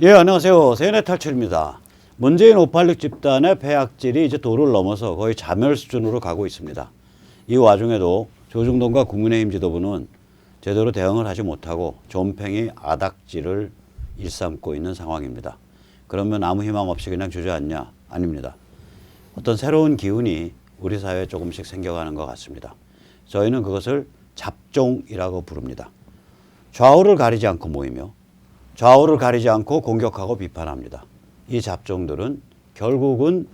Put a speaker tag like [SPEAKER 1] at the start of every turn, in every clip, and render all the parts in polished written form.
[SPEAKER 1] 예, 안녕하세요. 세연의 탈출입니다. 문재인 586 집단의 폐악질이 이제 도를 넘어서 거의 자멸 수준으로 가고 있습니다. 이 와중에도 조중동과 국민의힘 지도부는 제대로 대응을 하지 못하고 존팽이 아닥질을 일삼고 있는 상황입니다. 그러면 아무 희망 없이 그냥 주저앉냐? 아닙니다. 어떤 새로운 기운이 우리 사회에 조금씩 생겨가는 것 같습니다. 저희는 그것을 잡종이라고 부릅니다. 좌우를 가리지 않고 모이며 좌우를 가리지 않고 공격하고 비판합니다. 이 잡종들은 결국은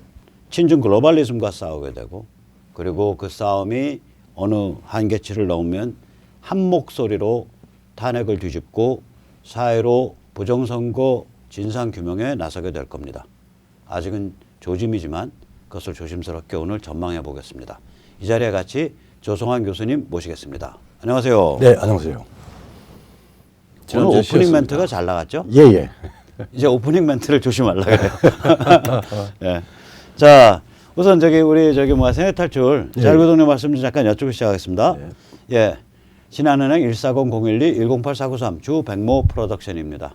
[SPEAKER 1] 친중 글로벌리즘과 싸우게 되고, 그리고 그 싸움이 어느 한계치를 넘으면 한 목소리로 탄핵을 뒤집고 사회로 부정선거 진상규명에 나서게 될 겁니다. 아직은 조짐이지만 그것을 조심스럽게 오늘 전망해 보겠습니다. 이 자리에 같이 조성환 교수님 모시겠습니다. 안녕하세요.
[SPEAKER 2] 네, 안녕하세요.
[SPEAKER 1] 오늘 오프닝 멘트가 잘 나갔죠?
[SPEAKER 2] 예, 예.
[SPEAKER 1] 이제 오프닝 멘트를 조심하려고 해요. 네. 자, 우선 우리 세내 탈출 자유구동의 말씀 좀 잠깐 여쭙고 시작하겠습니다.
[SPEAKER 2] 네.
[SPEAKER 1] 예. 신한은행 140-012-1084-993 주 백모 프로덕션입니다.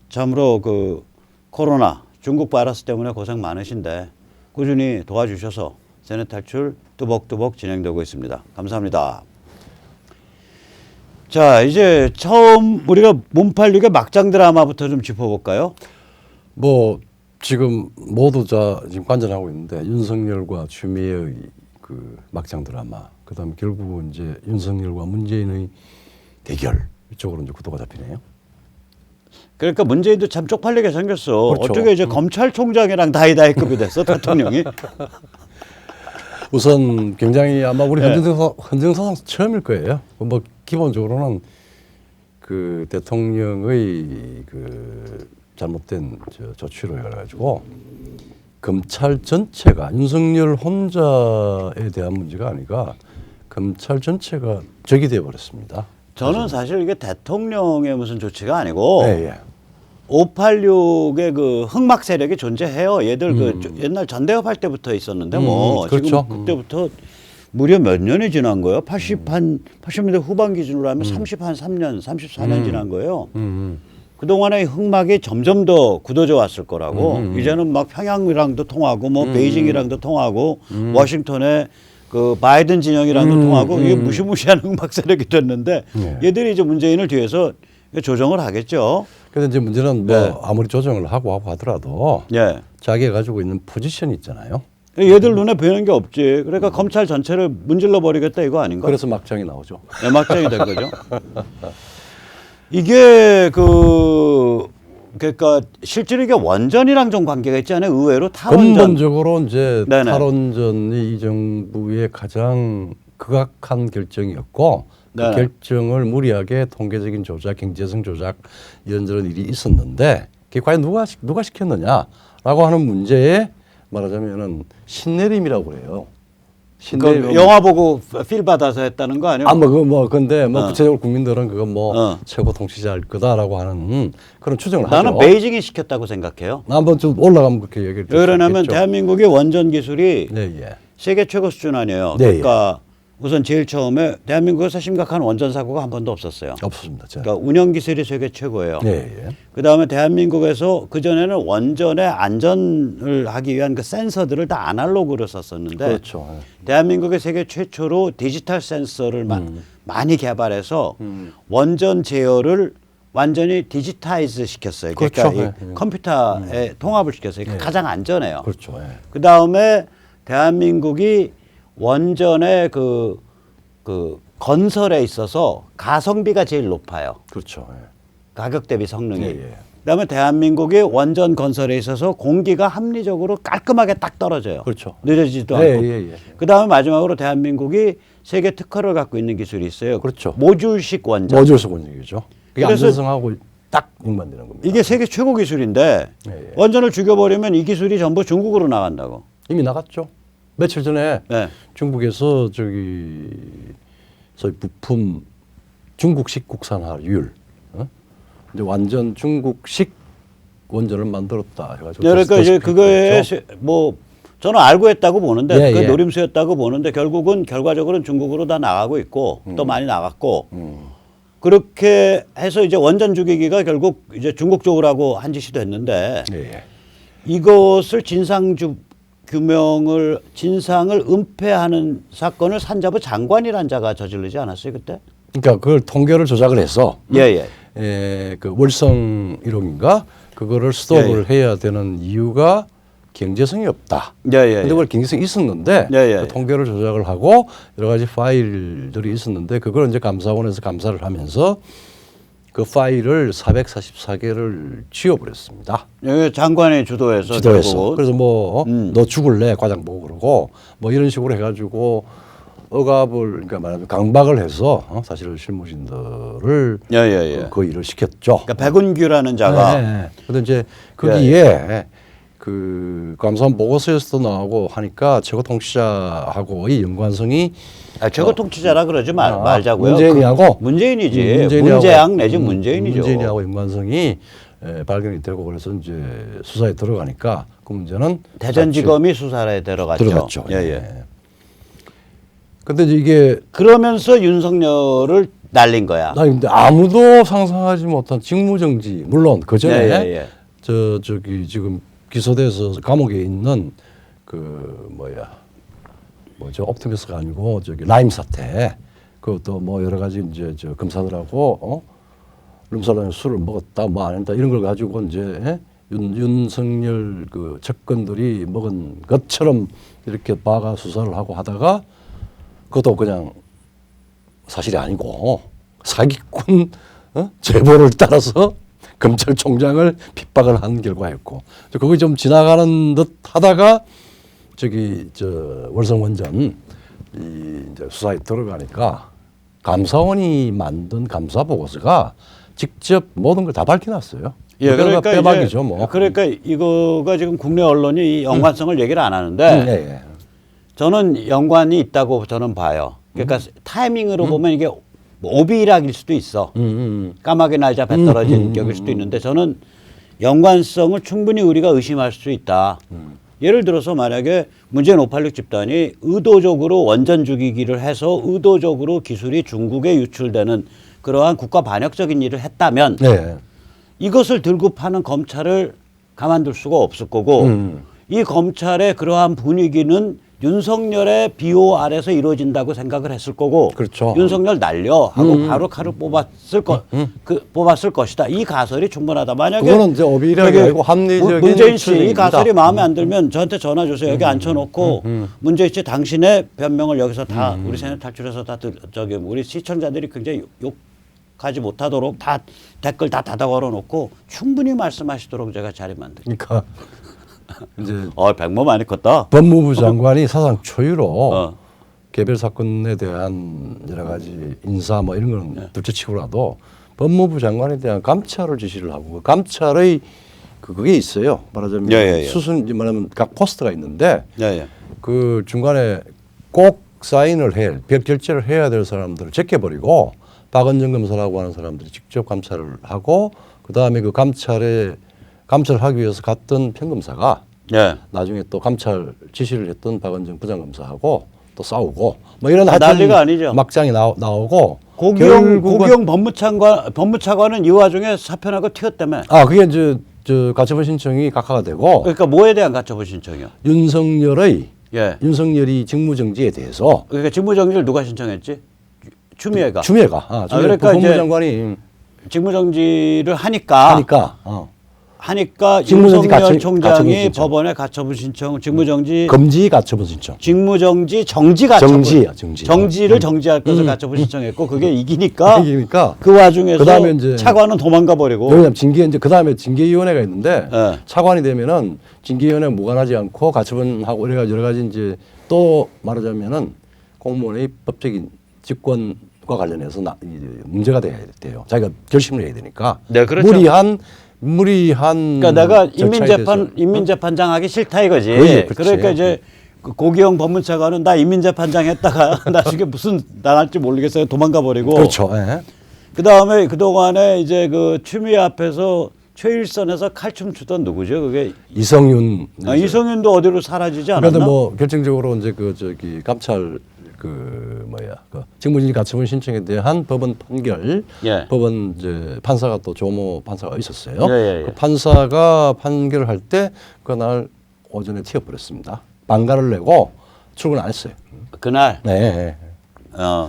[SPEAKER 1] 참으로 그 코로나 중국 바이러스 때문에 고생 많으신데 꾸준히 도와주셔서 세내 탈출 뚜벅뚜벅 진행되고 있습니다. 감사합니다. 자, 이제 처음 우리가 몸팔육의 막장 드라마부터 좀 짚어볼까요?
[SPEAKER 2] 뭐 지금 모두 지금 관전하고 있는데 윤석열과 추미애의 그 막장 드라마, 그다음에 결국은 이제 윤석열과 문재인의 대결 이쪽으로 이제 구도가 잡히네요.
[SPEAKER 1] 그러니까 문재인도 참 쪽팔리게 생겼어.
[SPEAKER 2] 그렇죠.
[SPEAKER 1] 어떻게 이제 검찰총장이랑 다이다이급이 됐어 대통령이?
[SPEAKER 2] 우선 굉장히 아마 우리
[SPEAKER 1] 네.
[SPEAKER 2] 헌정사상 처음일 거예요. 뭐 기본적으로는 그 대통령의 그 잘못된 조치로 해가지고 검찰 전체가 윤석열 혼자에 대한 문제가 아니라 검찰 전체가 적이 되어 버렸습니다.
[SPEAKER 1] 저는 사실 이게 대통령의 무슨 조치가 아니고
[SPEAKER 2] 예, 예.
[SPEAKER 1] 586의 그 흑막 세력이 존재해요. 얘들 그 옛날 전대협 할 때부터 있었는데 뭐
[SPEAKER 2] 그렇죠.
[SPEAKER 1] 지금 그때부터 무려 몇 년이 지난 거예요? 80년대 후반 기준으로 하면 3년, 34년 지난 거예요. 그동안의 흑막이 점점 더 굳어져 왔을 거라고. 이제는 막 평양이랑도 통하고 뭐 베이징이랑도 통하고 워싱턴에 그 바이든 진영이랑도 통하고 이게 무시무시한 흑막 세력이 됐는데 얘들이 이제 문재인을 뒤에서 조정을 하겠죠.
[SPEAKER 2] 그런데 이제 문제는 뭐
[SPEAKER 1] 네.
[SPEAKER 2] 아무리 조정을 하고 하더라도
[SPEAKER 1] 예.
[SPEAKER 2] 자기가 가지고 있는 포지션이 있잖아요.
[SPEAKER 1] 얘들 눈에 보이는 게 없지. 그러니까 검찰 전체를 문질러 버리겠다 이거 아닌가?
[SPEAKER 2] 그래서 막장이 나오죠.
[SPEAKER 1] 막장이 된 거죠. 이게 그러니까 실제로 이게 원전이랑 좀 관계가 있지 않아요? 의외로 탈원전.
[SPEAKER 2] 근본적으로 이제
[SPEAKER 1] 네네.
[SPEAKER 2] 탈원전이 이 정부의 가장 극악한 결정이었고
[SPEAKER 1] 네네.
[SPEAKER 2] 그 결정을 무리하게 통계적인 조작, 경제성 조작 이런저런 일이 있었는데 그게 과연 누가 시켰느냐라고 하는 문제에 말하자면은 신내림이라고 그래요.
[SPEAKER 1] 그 영화 보고 필 받아서 했다는 거 아니에요?
[SPEAKER 2] 근데 구체적으로 국민들은 그건 최고 통치자일 거다라고 하는 그런 추정을 하죠.
[SPEAKER 1] 나는 베이징이 시켰다고 생각해요.
[SPEAKER 2] 한번 좀 올라가면 그렇게 얘기를
[SPEAKER 1] 왜 그러냐면 대한민국의 원전 기술이
[SPEAKER 2] 네,
[SPEAKER 1] 세계 최고 수준 아니에요.
[SPEAKER 2] 네,
[SPEAKER 1] 그러니까 우선 제일 처음에 대한민국에서 심각한 원전 사고가 한 번도 없었어요.
[SPEAKER 2] 없었습니다.
[SPEAKER 1] 그러니까 운영 기술이 세계 최고예요.
[SPEAKER 2] 네,
[SPEAKER 1] 그다음에 대한민국에서 그전에는 원전의 안전을 하기 위한 그 센서들을 다 아날로그로 썼었는데
[SPEAKER 2] 그렇죠.
[SPEAKER 1] 대한민국의 세계 최초로 디지털 센서를 많이 개발해서 원전 제어를 완전히 디지타이즈 시켰어요.
[SPEAKER 2] 그렇죠.
[SPEAKER 1] 그러니까 이 컴퓨터에 통합을 시켰어요. 그러니까 가장 안전해요.
[SPEAKER 2] 그렇죠.
[SPEAKER 1] 그다음에 대한민국이 원전의 그 건설에 있어서 가성비가 제일 높아요.
[SPEAKER 2] 그렇죠.
[SPEAKER 1] 가격 대비 성능이.
[SPEAKER 2] 예.
[SPEAKER 1] 그다음에 대한민국이 원전 건설에 있어서 공기가 합리적으로 깔끔하게 딱 떨어져요.
[SPEAKER 2] 그렇죠.
[SPEAKER 1] 느려지지도
[SPEAKER 2] 예,
[SPEAKER 1] 않고.
[SPEAKER 2] 예.
[SPEAKER 1] 그다음에 마지막으로 대한민국이 세계 특허를 갖고 있는 기술이 있어요.
[SPEAKER 2] 그렇죠.
[SPEAKER 1] 모듈식 원전.
[SPEAKER 2] 모듈식 원전이죠. 그게
[SPEAKER 1] 그래서
[SPEAKER 2] 안전성하고 딱 일반되는 겁니다.
[SPEAKER 1] 이게 세계 최고 기술인데
[SPEAKER 2] 예.
[SPEAKER 1] 원전을 죽여버리면 이 기술이 전부 중국으로 나간다고.
[SPEAKER 2] 이미 나갔죠. 며칠 전에
[SPEAKER 1] 네.
[SPEAKER 2] 중국에서 소위 부품 중국식 국산화율, 이제 완전 중국식 원전을 만들었다 해가지고.
[SPEAKER 1] 그러니까 이제 그거에 뭐 저는 알고 했다고 보는데 그 노림수였다고 보는데 결국은 결과적으로는 중국으로 다 나가고 있고 또 많이 나갔고 그렇게 해서 이제 원전 죽이기가 결국 이제 중국 쪽으로 하고 한 짓이 됐는데
[SPEAKER 2] 예.
[SPEAKER 1] 이것을 진상을 은폐하는 사건을 산자부 장관이란 자가 저지르지 않았어요 그때?
[SPEAKER 2] 그러니까 그걸 통계를 조작을 해서
[SPEAKER 1] 예예.
[SPEAKER 2] 그 월성 1호인가 그거를 스톱을
[SPEAKER 1] 예,
[SPEAKER 2] 해야 되는 이유가 경제성이 없다.
[SPEAKER 1] 예예.
[SPEAKER 2] 근데 그걸 경제성이 있었는데
[SPEAKER 1] 예, 예.
[SPEAKER 2] 그 통계를 조작을 하고 여러 가지 파일들이 있었는데 그걸 이제 감사원에서 감사를 하면서 그 파일을 444개를 지워버렸습니다.
[SPEAKER 1] 여기 장관이 주도해서
[SPEAKER 2] 지도해서.
[SPEAKER 1] 결국은.
[SPEAKER 2] 그래서 뭐 너 죽을래 과장 보고 그러고 뭐 이런 식으로 해가지고 억압을 그러니까 말하면 강박을 해서 사실 실무진들을
[SPEAKER 1] 예예예.
[SPEAKER 2] 그 일을 시켰죠.
[SPEAKER 1] 그러니까 백운규라는 자가
[SPEAKER 2] 네. 근데 이제 거기에 그 감사원 보고서에서도 나오고 하니까 최고 통치자하고의 연관성이
[SPEAKER 1] 최고 통치자라 그러지 말자고요.
[SPEAKER 2] 문재인이하고
[SPEAKER 1] 문재인이지. 문재양 내지 문재인이죠.
[SPEAKER 2] 문재인하고 연관성이 발견이 되고 그래서 이제 수사에 들어가니까 그 문제는
[SPEAKER 1] 대전지검이 수사에 들어갔죠.
[SPEAKER 2] 들어갔죠.
[SPEAKER 1] 예예.
[SPEAKER 2] 근데 이제 이게
[SPEAKER 1] 그러면서 윤석열을 날린 거야.
[SPEAKER 2] 근데 아무도 상상하지 못한 직무정지 물론 그 전에
[SPEAKER 1] 예.
[SPEAKER 2] 저기 지금 기소돼서 감옥에 있는 뭐죠 옵티머스가 아니고 저기 라임 사태 그것도 뭐 여러 가지 이제 저 검사들하고 룸살롱에 술을 먹었다 뭐 안 했다 이런 걸 가지고 이제 윤석열 그 측근들이 먹은 것처럼 이렇게 봐가 수사를 하고 하다가 그것도 그냥 사실이 아니고 사기꾼 제보를 따라서 검찰총장을 핍박을 한 결과였고 그거 좀 지나가는 듯 하다가 저기 저 월성 원전 이제 수사에 들어가니까 감사원이 만든 감사 보고서가 직접 모든 걸 다 밝혀놨어요.
[SPEAKER 1] 예, 그러니까
[SPEAKER 2] 빼박이죠, 뭐.
[SPEAKER 1] 그러니까 이거가 지금 국내 언론이 이 연관성을 얘기를 안 하는데
[SPEAKER 2] 예.
[SPEAKER 1] 저는 연관이 있다고 저는 봐요. 그러니까 타이밍으로 보면 이게 오비락일 수도 있어. 까마귀 날자 배 떨어진 격일 수도 있는데 저는 연관성을 충분히 우리가 의심할 수 있다. 예를 들어서 만약에 문재인 586 집단이 의도적으로 원전 죽이기를 해서 의도적으로 기술이 중국에 유출되는 그러한 국가 반역적인 일을 했다면
[SPEAKER 2] 네.
[SPEAKER 1] 이것을 들고 파는 검찰을 가만둘 수가 없을 거고 이 검찰의 그러한 분위기는 윤석열의 비호 아래서 이루어진다고 생각을 했을 거고
[SPEAKER 2] 그렇죠.
[SPEAKER 1] 윤석열 날려 하고 바로 칼을 뽑았을 것이다. 이 가설이 충분하다. 만약에
[SPEAKER 2] 그거는 이제 오비락이 아니고 합리적인
[SPEAKER 1] 문재인 씨 이
[SPEAKER 2] 추정입니다.
[SPEAKER 1] 가설이 마음에 안 들면 저한테 전화 주세요. 여기 앉혀놓고 문재인 씨 당신의 변명을 여기서 다 우리 세뇌 탈출해서 다 저기 우리 시청자들이 굉장히 욕하지 못하도록 다 댓글 다 닫아 걸어놓고 충분히 말씀하시도록 제가 자리 만들게요.
[SPEAKER 2] 그러니까 이제
[SPEAKER 1] 백모 많이 컸다.
[SPEAKER 2] 법무부 장관이 사상 초유로 개별 사건에 대한 여러 가지 인사 뭐 이런 건 둘째치고라도 법무부 장관에 대한 감찰을 지시를 하고 그 감찰의 그게 있어요. 말하자면 수순 말하면 각 포스트가 있는데 그 중간에 꼭 사인을 별 결재를 해야 될 사람들을 제껴버리고 박은정 검사라고 하는 사람들이 직접 감찰을 하고 그 다음에 그 감찰하기 위해서 갔던 평검사가 나중에 또 감찰 지시를 했던 박은정 부장검사하고 또 싸우고 뭐 이런
[SPEAKER 1] 난리가 아니죠.
[SPEAKER 2] 막장이 나오고
[SPEAKER 1] 고기영 법무차관은 이 와중에 사표나고 튀었다며.
[SPEAKER 2] 그게 이제 저 가처분 신청이 각하가 되고
[SPEAKER 1] 그러니까 뭐에 대한 가처분 신청이요?
[SPEAKER 2] 윤석열이 직무정지에 대해서
[SPEAKER 1] 그러니까 직무정지를 누가 신청했지? 추미애가.
[SPEAKER 2] 그러니까 법무장관이
[SPEAKER 1] 직무정지를 하니까
[SPEAKER 2] 직무정지
[SPEAKER 1] 윤석열 총장이 법원에 가처분 신청, 직무정지
[SPEAKER 2] 금지 가처분 신청,
[SPEAKER 1] 직무정지 정지 가처분 정지를 정지할 것을 가처분 신청했고 그게 이기니까 그 와중에서
[SPEAKER 2] 그다음에 이제
[SPEAKER 1] 차관은 도망가 버리고
[SPEAKER 2] 왜냐면 그다음에 징계위원회가 있는데 차관이 되면은 징계위원회 무관하지 않고 가처분하고 여러 가지 이제 또 말하자면은 공무원의 법적인 직권과 관련해서 문제가 돼요. 자기가 결심을 해야 되니까
[SPEAKER 1] 그렇죠.
[SPEAKER 2] 무리한
[SPEAKER 1] 그러니까 내가 인민재판장 하기 싫다 이거지. 그러니까 이제 고기영 법무차관은 나 인민재판장 했다가 나중에 무슨 나갈지 모르겠어요. 도망가 버리고.
[SPEAKER 2] 그렇죠.
[SPEAKER 1] 그다음에 그동안에 이제 그 추미애 앞에서 최일선에서 칼춤 추던 누구죠? 그게
[SPEAKER 2] 이성윤.
[SPEAKER 1] 이성윤도 어디로 사라지지 않았나?
[SPEAKER 2] 그래도 뭐 결정적으로 이제 저기 감찰 그 직무진지 가처분 신청에 대한 법원 판결,
[SPEAKER 1] 예.
[SPEAKER 2] 법원 이제 판사가 또 조모 판사가 있었어요.
[SPEAKER 1] 예.
[SPEAKER 2] 그 판사가 판결을 할 때 그날 오전에 튀어버렸습니다. 반가를 내고 출근 안 했어요.
[SPEAKER 1] 그날.
[SPEAKER 2] 네.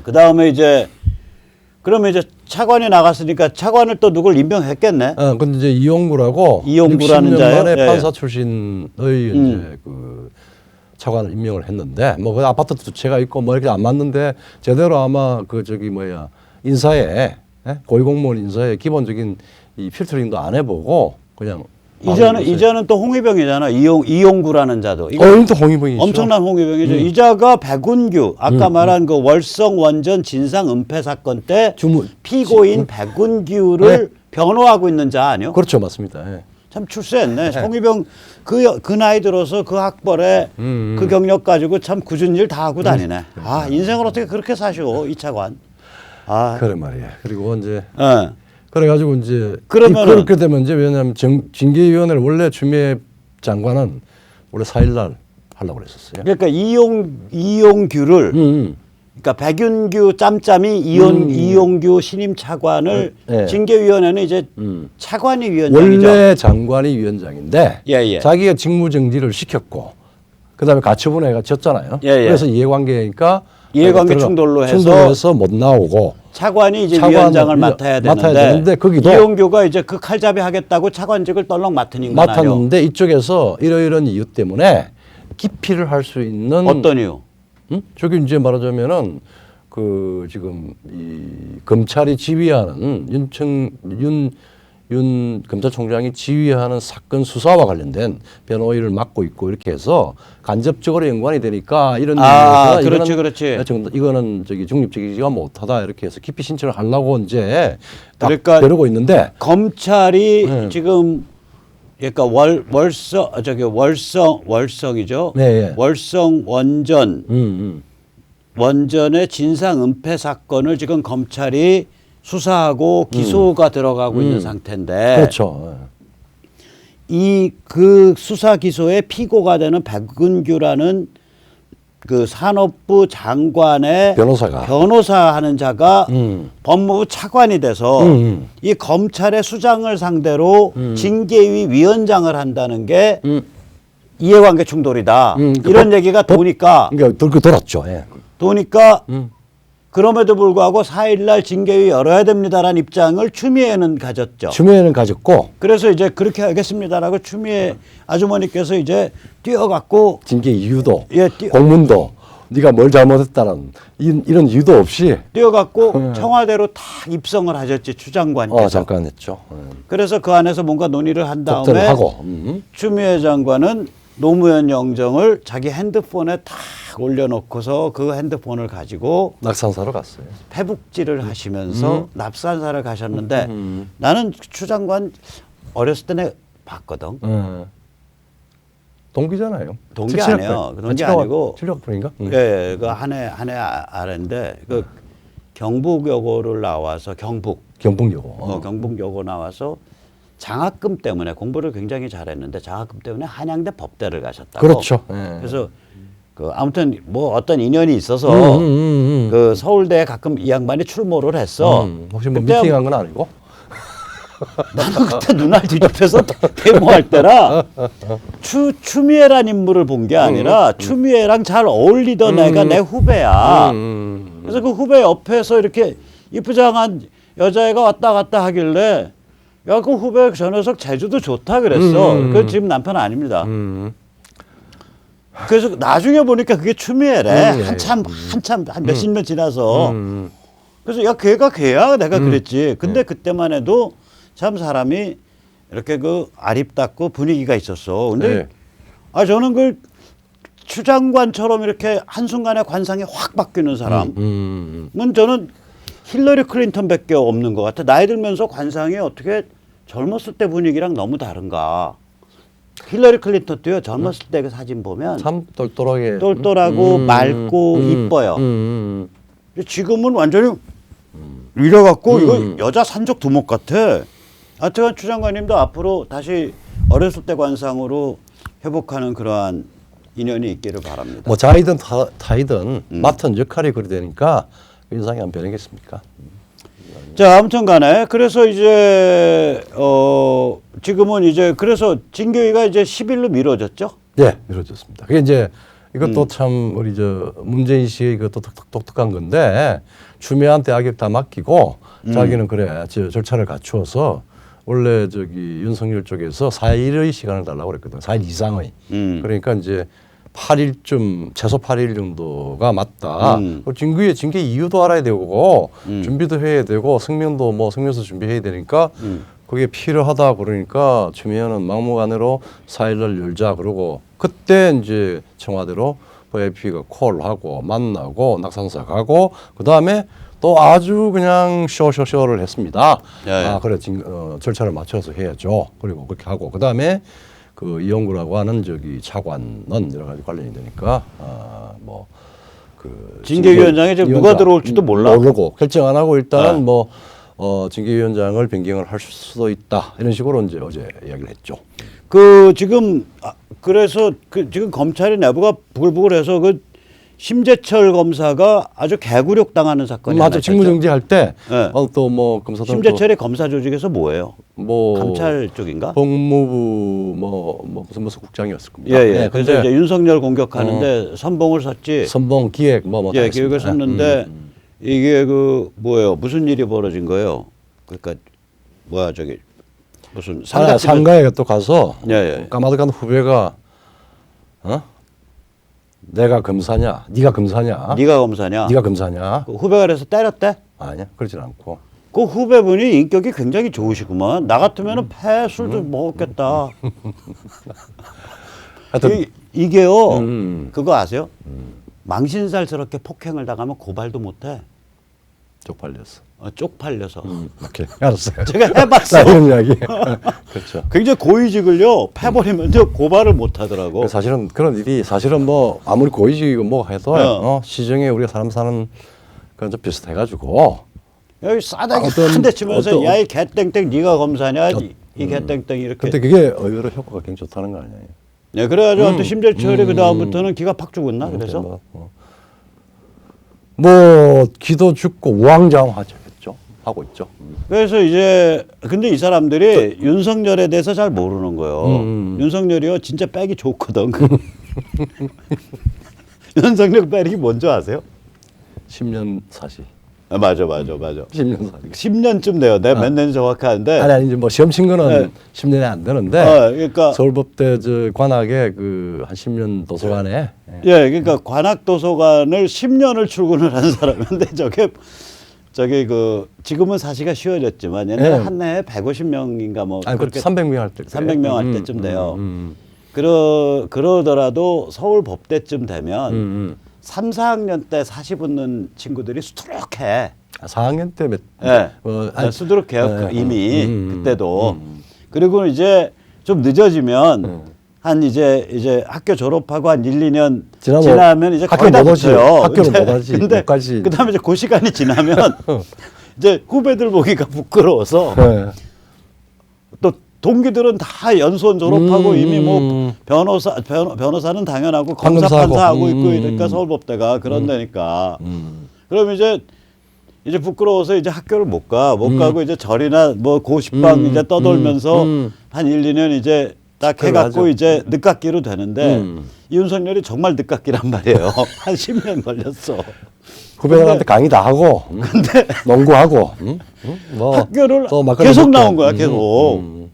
[SPEAKER 1] 그 다음에 이제 그러면 이제 차관이 나갔으니까 차관을 또 누굴 임명했겠네.
[SPEAKER 2] 근데 이제 이용구라고
[SPEAKER 1] 이용구라는
[SPEAKER 2] 60년
[SPEAKER 1] 자예요?
[SPEAKER 2] 만에
[SPEAKER 1] 예.
[SPEAKER 2] 판사 출신의 이제 그 차관을 임명을 했는데 뭐 그 아파트 두 채가 있고 뭐 이렇게 안 맞는데 제대로 아마 그 저기 인사에 고위공무원 인사에 기본적인 이 필터링도 안 해보고 그냥
[SPEAKER 1] 이자는 또 홍위병이잖아. 이용구라는 자도.
[SPEAKER 2] 또 홍위병이죠.
[SPEAKER 1] 엄청난 홍위병이죠. 이자가 백운규 아까 말한 그 월성 원전 진상 은폐 사건 때 피고인 백운규를 변호하고 있는 자 아니요?
[SPEAKER 2] 그렇죠, 맞습니다. 예.
[SPEAKER 1] 참 출세했네. 홍위병 그 나이 들어서 그 학벌에 그 경력 가지고 참 굳은 일 다 하고 다니네. 아 인생을 어떻게 그렇게 사시오 이 차관. 아
[SPEAKER 2] 그래 말이야. 그리고 이제
[SPEAKER 1] 예.
[SPEAKER 2] 그래가지고 이제
[SPEAKER 1] 그러면은-
[SPEAKER 2] 그렇게 되면 이제 왜냐하면 징계위원회를 원래 추미애 장관은 원래 4일날 하려고 그랬었어요.
[SPEAKER 1] 그러니까 이용규를 그러니까 백윤규 짬짬이 이용규 신임 차관을
[SPEAKER 2] 네.
[SPEAKER 1] 징계위원회는 이제 차관이 위원장이죠.
[SPEAKER 2] 원래 장관이 위원장인데
[SPEAKER 1] 예.
[SPEAKER 2] 자기가 직무정지를 시켰고 그다음에 가처분해가 졌잖아요.
[SPEAKER 1] 예.
[SPEAKER 2] 그래서 이해관계니까
[SPEAKER 1] 이해관계 충돌로
[SPEAKER 2] 해서 못 나오고
[SPEAKER 1] 차관이 이제
[SPEAKER 2] 차관은
[SPEAKER 1] 위원장을 맡아야 되는데
[SPEAKER 2] 거기도
[SPEAKER 1] 이용규가 이제 그 칼잡이 하겠다고 차관직을 떨렁 맡으니까
[SPEAKER 2] 맡았는데 이쪽에서 이러이런 이유 때문에 기피를 할 수 있는
[SPEAKER 1] 어떤 이유?
[SPEAKER 2] 저기 이제 말하자면은 그 지금 이 검찰이 지휘하는 윤 검찰총장이 지휘하는 사건 수사와 관련된 변호인을 맡고 있고 이렇게 해서 간접적으로 연관이 되니까 이런
[SPEAKER 1] 그렇지.
[SPEAKER 2] 이거는 저기 중립적이지가 못하다 이렇게 해서 기피 신청을 하려고 이제
[SPEAKER 1] 그러니까
[SPEAKER 2] 벼르고 있는데
[SPEAKER 1] 검찰이 지금 그러니까 월성이죠.
[SPEAKER 2] 네.
[SPEAKER 1] 월성 원전의 진상 은폐 사건을 지금 검찰이 수사하고 기소가 들어가고 있는 상태인데
[SPEAKER 2] 그렇죠.
[SPEAKER 1] 이 그 수사 기소의 피고가 되는 백은규라는 그 산업부 장관의 변호사하는 자가 법무부 차관이 돼서 이 검찰의 수장을 상대로 징계위 위원장을 한다는 게 이해관계 충돌이다. 이런 얘기가 도니까
[SPEAKER 2] 그러니까 돌았죠. 예.
[SPEAKER 1] 도니까 그럼에도 불구하고 4일날 징계위 열어야 됩니다라는 입장을 추미애는 가졌죠.
[SPEAKER 2] 추미애는 가졌고
[SPEAKER 1] 그래서 이제 그렇게 하겠습니다라고 추미애 아주머니께서 이제 뛰어갔고
[SPEAKER 2] 징계 이유도
[SPEAKER 1] 예,
[SPEAKER 2] 공문도 네가 뭘 잘못했다는 이런 이유도 없이
[SPEAKER 1] 뛰어갔고 청와대로 다 입성을 하셨지 추 장관께서.
[SPEAKER 2] 잠깐 했죠.
[SPEAKER 1] 그래서 그 안에서 뭔가 논의를 한 다음에
[SPEAKER 2] 접대를 하고
[SPEAKER 1] 추미애 장관은 노무현 영정을 자기 핸드폰에 탁 올려놓고서 그 핸드폰을 가지고
[SPEAKER 2] 낙산사로 갔어요.
[SPEAKER 1] 패북질을 하시면서 납산사를 가셨는데 나는 추 장관 어렸을 때 내가 봤거든.
[SPEAKER 2] 동기잖아요.
[SPEAKER 1] 동기 아니에요. 동기 아니고
[SPEAKER 2] 7학번인가?
[SPEAKER 1] 예, 그 한 해 아래인데 그 경북여고를 나와서
[SPEAKER 2] 경북여고.
[SPEAKER 1] 경북여고 나와서 장학금 때문에 공부를 굉장히 잘했는데 장학금 때문에 한양대 법대를 가셨다고.
[SPEAKER 2] 그렇죠.
[SPEAKER 1] 그래서 그 아무튼 뭐 어떤 인연이 있어서 그 서울대에 가끔 이 양반이 출모를 했어.
[SPEAKER 2] 혹시 뭐 미팅한 건 아니고?
[SPEAKER 1] 나는 그때 눈알 뒤집혀서 데모할 때라 추미애란 인물을 본 게 아니라 추미애랑 잘 어울리던 애가 내 후배야. 그래서 그 후배 옆에서 이렇게 이쁘장한 여자애가 왔다 갔다 하길래 야, 그 후배 저 녀석 제주도 좋다 그랬어. 그 지금 남편 아닙니다. 그래서 나중에 보니까 그게 추미애래. 한참 한 몇십 년 지나서. 그래서 야, 걔가 걔야 내가 그랬지. 근데 그때만 해도 참 사람이 이렇게 그 아립답고 분위기가 있었어. 근데 저는 그 추 장관처럼 이렇게 한순간에 관상이 확 바뀌는 사람은 저는 힐러리 클린턴밖에 없는 것 같아. 나이 들면서 관상이 어떻게 젊었을 때 분위기랑 너무 다른가. 힐러리 클린턴도요. 젊었을 때 그 사진 보면
[SPEAKER 2] 참
[SPEAKER 1] 똘똘하고 맑고 이뻐요. 지금은 완전히 이래갖고 이거 여자 산적 두목 같아. 하여튼 추 장관님도 앞으로 다시 어렸을 때 관상으로 회복하는 그러한 인연이 있기를 바랍니다.
[SPEAKER 2] 뭐 자이든 타이든 맡은 역할이 그리 되니까 인상이 안 변하겠습니까?
[SPEAKER 1] 자, 아무튼간에 그래서 이제 지금은 이제 그래서 징계위가 이제 10일로 미뤄졌죠.
[SPEAKER 2] 네, 미뤄졌습니다. 그게 이제 이것도 참 우리 저 문재인 씨의 이것도 독특한 건데 추미애한테 악역 다 맡기고 자기는 그래 절차를 갖추어서 원래 저기 윤석열 쪽에서 4일의 시간을 달라고 그랬거든. 4일 이상의. 그러니까 이제 8일쯤 최소 8일 정도가 맞다. 징계 이유도 알아야 되고 준비도 해야 되고 성명도 뭐 성명서 준비해야 되니까 그게 필요하다 그러니까 추미애는 막무가내로 4일날 열자 그러고 그때 이제 청와대로 VIP가 콜하고 만나고 낙산사 가고 그 다음에 또 아주 그냥 쇼를 했습니다.
[SPEAKER 1] 예, 예.
[SPEAKER 2] 아 그래 절차를 맞춰서 해야죠. 그리고 그렇게 하고 그 다음에 그 이용구라고 하는 저기 차관은 여러 가지 관련이 되니까 그
[SPEAKER 1] 징계위원장에 지금 누가 들어올지도 몰라.
[SPEAKER 2] 모르고 결정 안 하고 일단은
[SPEAKER 1] 네.
[SPEAKER 2] 뭐 징계위원장을 변경을 할 수도 있다 이런 식으로 이제 어제 이야기를 했죠.
[SPEAKER 1] 그 지금 그래서 그 지금 검찰이 내부가 부글부글해서 그 심재철 검사가 아주 개구력 당하는 사건이 하나
[SPEAKER 2] 맞아.
[SPEAKER 1] 있었죠.
[SPEAKER 2] 직무정지할 때
[SPEAKER 1] 네.
[SPEAKER 2] 또 뭐 검사들
[SPEAKER 1] 심재철이 검사 조직에서 뭐예요?
[SPEAKER 2] 뭐
[SPEAKER 1] 감찰 쪽인가?
[SPEAKER 2] 법무부 무슨 국장이었을 겁니다.
[SPEAKER 1] 예예.
[SPEAKER 2] 네,
[SPEAKER 1] 그래서 이제 윤석열 공격하는데 선봉을 섰지.
[SPEAKER 2] 선봉 기획 뭐
[SPEAKER 1] 예, 기획을 섰는데 이게 그 뭐예요? 무슨 일이 벌어진 거예요? 그러니까 뭐야 저기 무슨
[SPEAKER 2] 상가에 또 가서
[SPEAKER 1] 예, 예.
[SPEAKER 2] 까마득한 후배가 내가 검사냐, 네가 검사냐,
[SPEAKER 1] 네가 검사냐?
[SPEAKER 2] 네가 검사냐?
[SPEAKER 1] 그 후배가 그래서 때렸대?
[SPEAKER 2] 아니야, 그러진 않고.
[SPEAKER 1] 그 후배분이 인격이 굉장히 좋으시구만. 나 같으면은 술도 먹었겠다.
[SPEAKER 2] 하여튼
[SPEAKER 1] 이게요. 그거 아세요? 망신살스럽게 폭행을 당하면 고발도 못해.
[SPEAKER 2] 쪽팔렸어.
[SPEAKER 1] 쪽팔려서.
[SPEAKER 2] 오케이, 알았어요.
[SPEAKER 1] 제가 해봤어.
[SPEAKER 2] 이런 이야기. 그렇죠.
[SPEAKER 1] 굉장히 고위직을요 패버리면 고발을 못 하더라고.
[SPEAKER 2] 사실은 그런 일이 사실은 뭐 아무리 고위직이고 뭐 해도 시정에 우리가 사람 사는 그건 좀 비슷해가지고
[SPEAKER 1] 여기 싸다기 한 대 치면서 야 이 개땡땡 네가 검사냐 이 개땡땡 이렇게.
[SPEAKER 2] 근데 그게 의외로 효과가 굉장히 좋다는 거 아니에요?
[SPEAKER 1] 네 그래가지고 심재철이 그 다음부터는 기가 팍 죽었나 그래서.
[SPEAKER 2] 뭐 기도 죽고 우왕좌왕하죠. 하고 있죠.
[SPEAKER 1] 그래서 이제 근데 이 사람들이 윤석열에 대해서 잘 모르는 거예요. 윤석열이요 진짜 빼기 좋거든. 윤석열 빼기 뭔지 아세요?
[SPEAKER 2] 10년 사시.
[SPEAKER 1] 아, 맞아.
[SPEAKER 2] 10년 사시.
[SPEAKER 1] 10년쯤 돼요. 내가 몇 년인지 정확한데.
[SPEAKER 2] 아니 이제 뭐 시험 친 거는
[SPEAKER 1] 네.
[SPEAKER 2] 10년이 안 되는데.
[SPEAKER 1] 그러니까
[SPEAKER 2] 서울법대 저 관악에 그 한 10년 도서관에.
[SPEAKER 1] 예, 그러니까 관악 도서관을 10년을 출근을 한 사람인데 저게 그 지금은 사시가 쉬워졌지만 옛날에 한 해에 150명인가 뭐
[SPEAKER 2] 아니
[SPEAKER 1] 그렇게
[SPEAKER 2] 300명 할 때.
[SPEAKER 1] 300명 할 때쯤 돼요. 그러더라도 서울 법대쯤 되면 3, 4학년 때 사시 붙는 친구들이 수두룩해.
[SPEAKER 2] 4학년 때 몇?
[SPEAKER 1] 예. 수두룩해요. 이미 그때도. 그리고 이제 좀 늦어지면 한 이제 학교 졸업하고 한 1, 2년 지나면 이제 거의 다 붙어요.
[SPEAKER 2] 학교는 못 하지.
[SPEAKER 1] 근데
[SPEAKER 2] 못 가지.
[SPEAKER 1] 그다음에 이제 그 시간이 지나면 이제 후배들 보기가 부끄러워서 또 동기들은 다 연수원 졸업하고 이미 뭐 변호사는 당연하고 검사 판사 하고 있고 이러니까 서울법대가 그런 데니까. 그럼 이제 부끄러워서 이제 학교를 못 가고 이제 절이나 뭐 고시방 이제 떠돌면서 한 1, 2년 이제 딱 해갖고 이제 늦깎이로 되는데 윤석열이 정말 늦깎이란 말이에요. 한 10년 걸렸어.
[SPEAKER 2] 후배들한테 강의 다 하고, 농구하고, 뭐
[SPEAKER 1] 학교를
[SPEAKER 2] 또
[SPEAKER 1] 계속 나온 거야, 계속.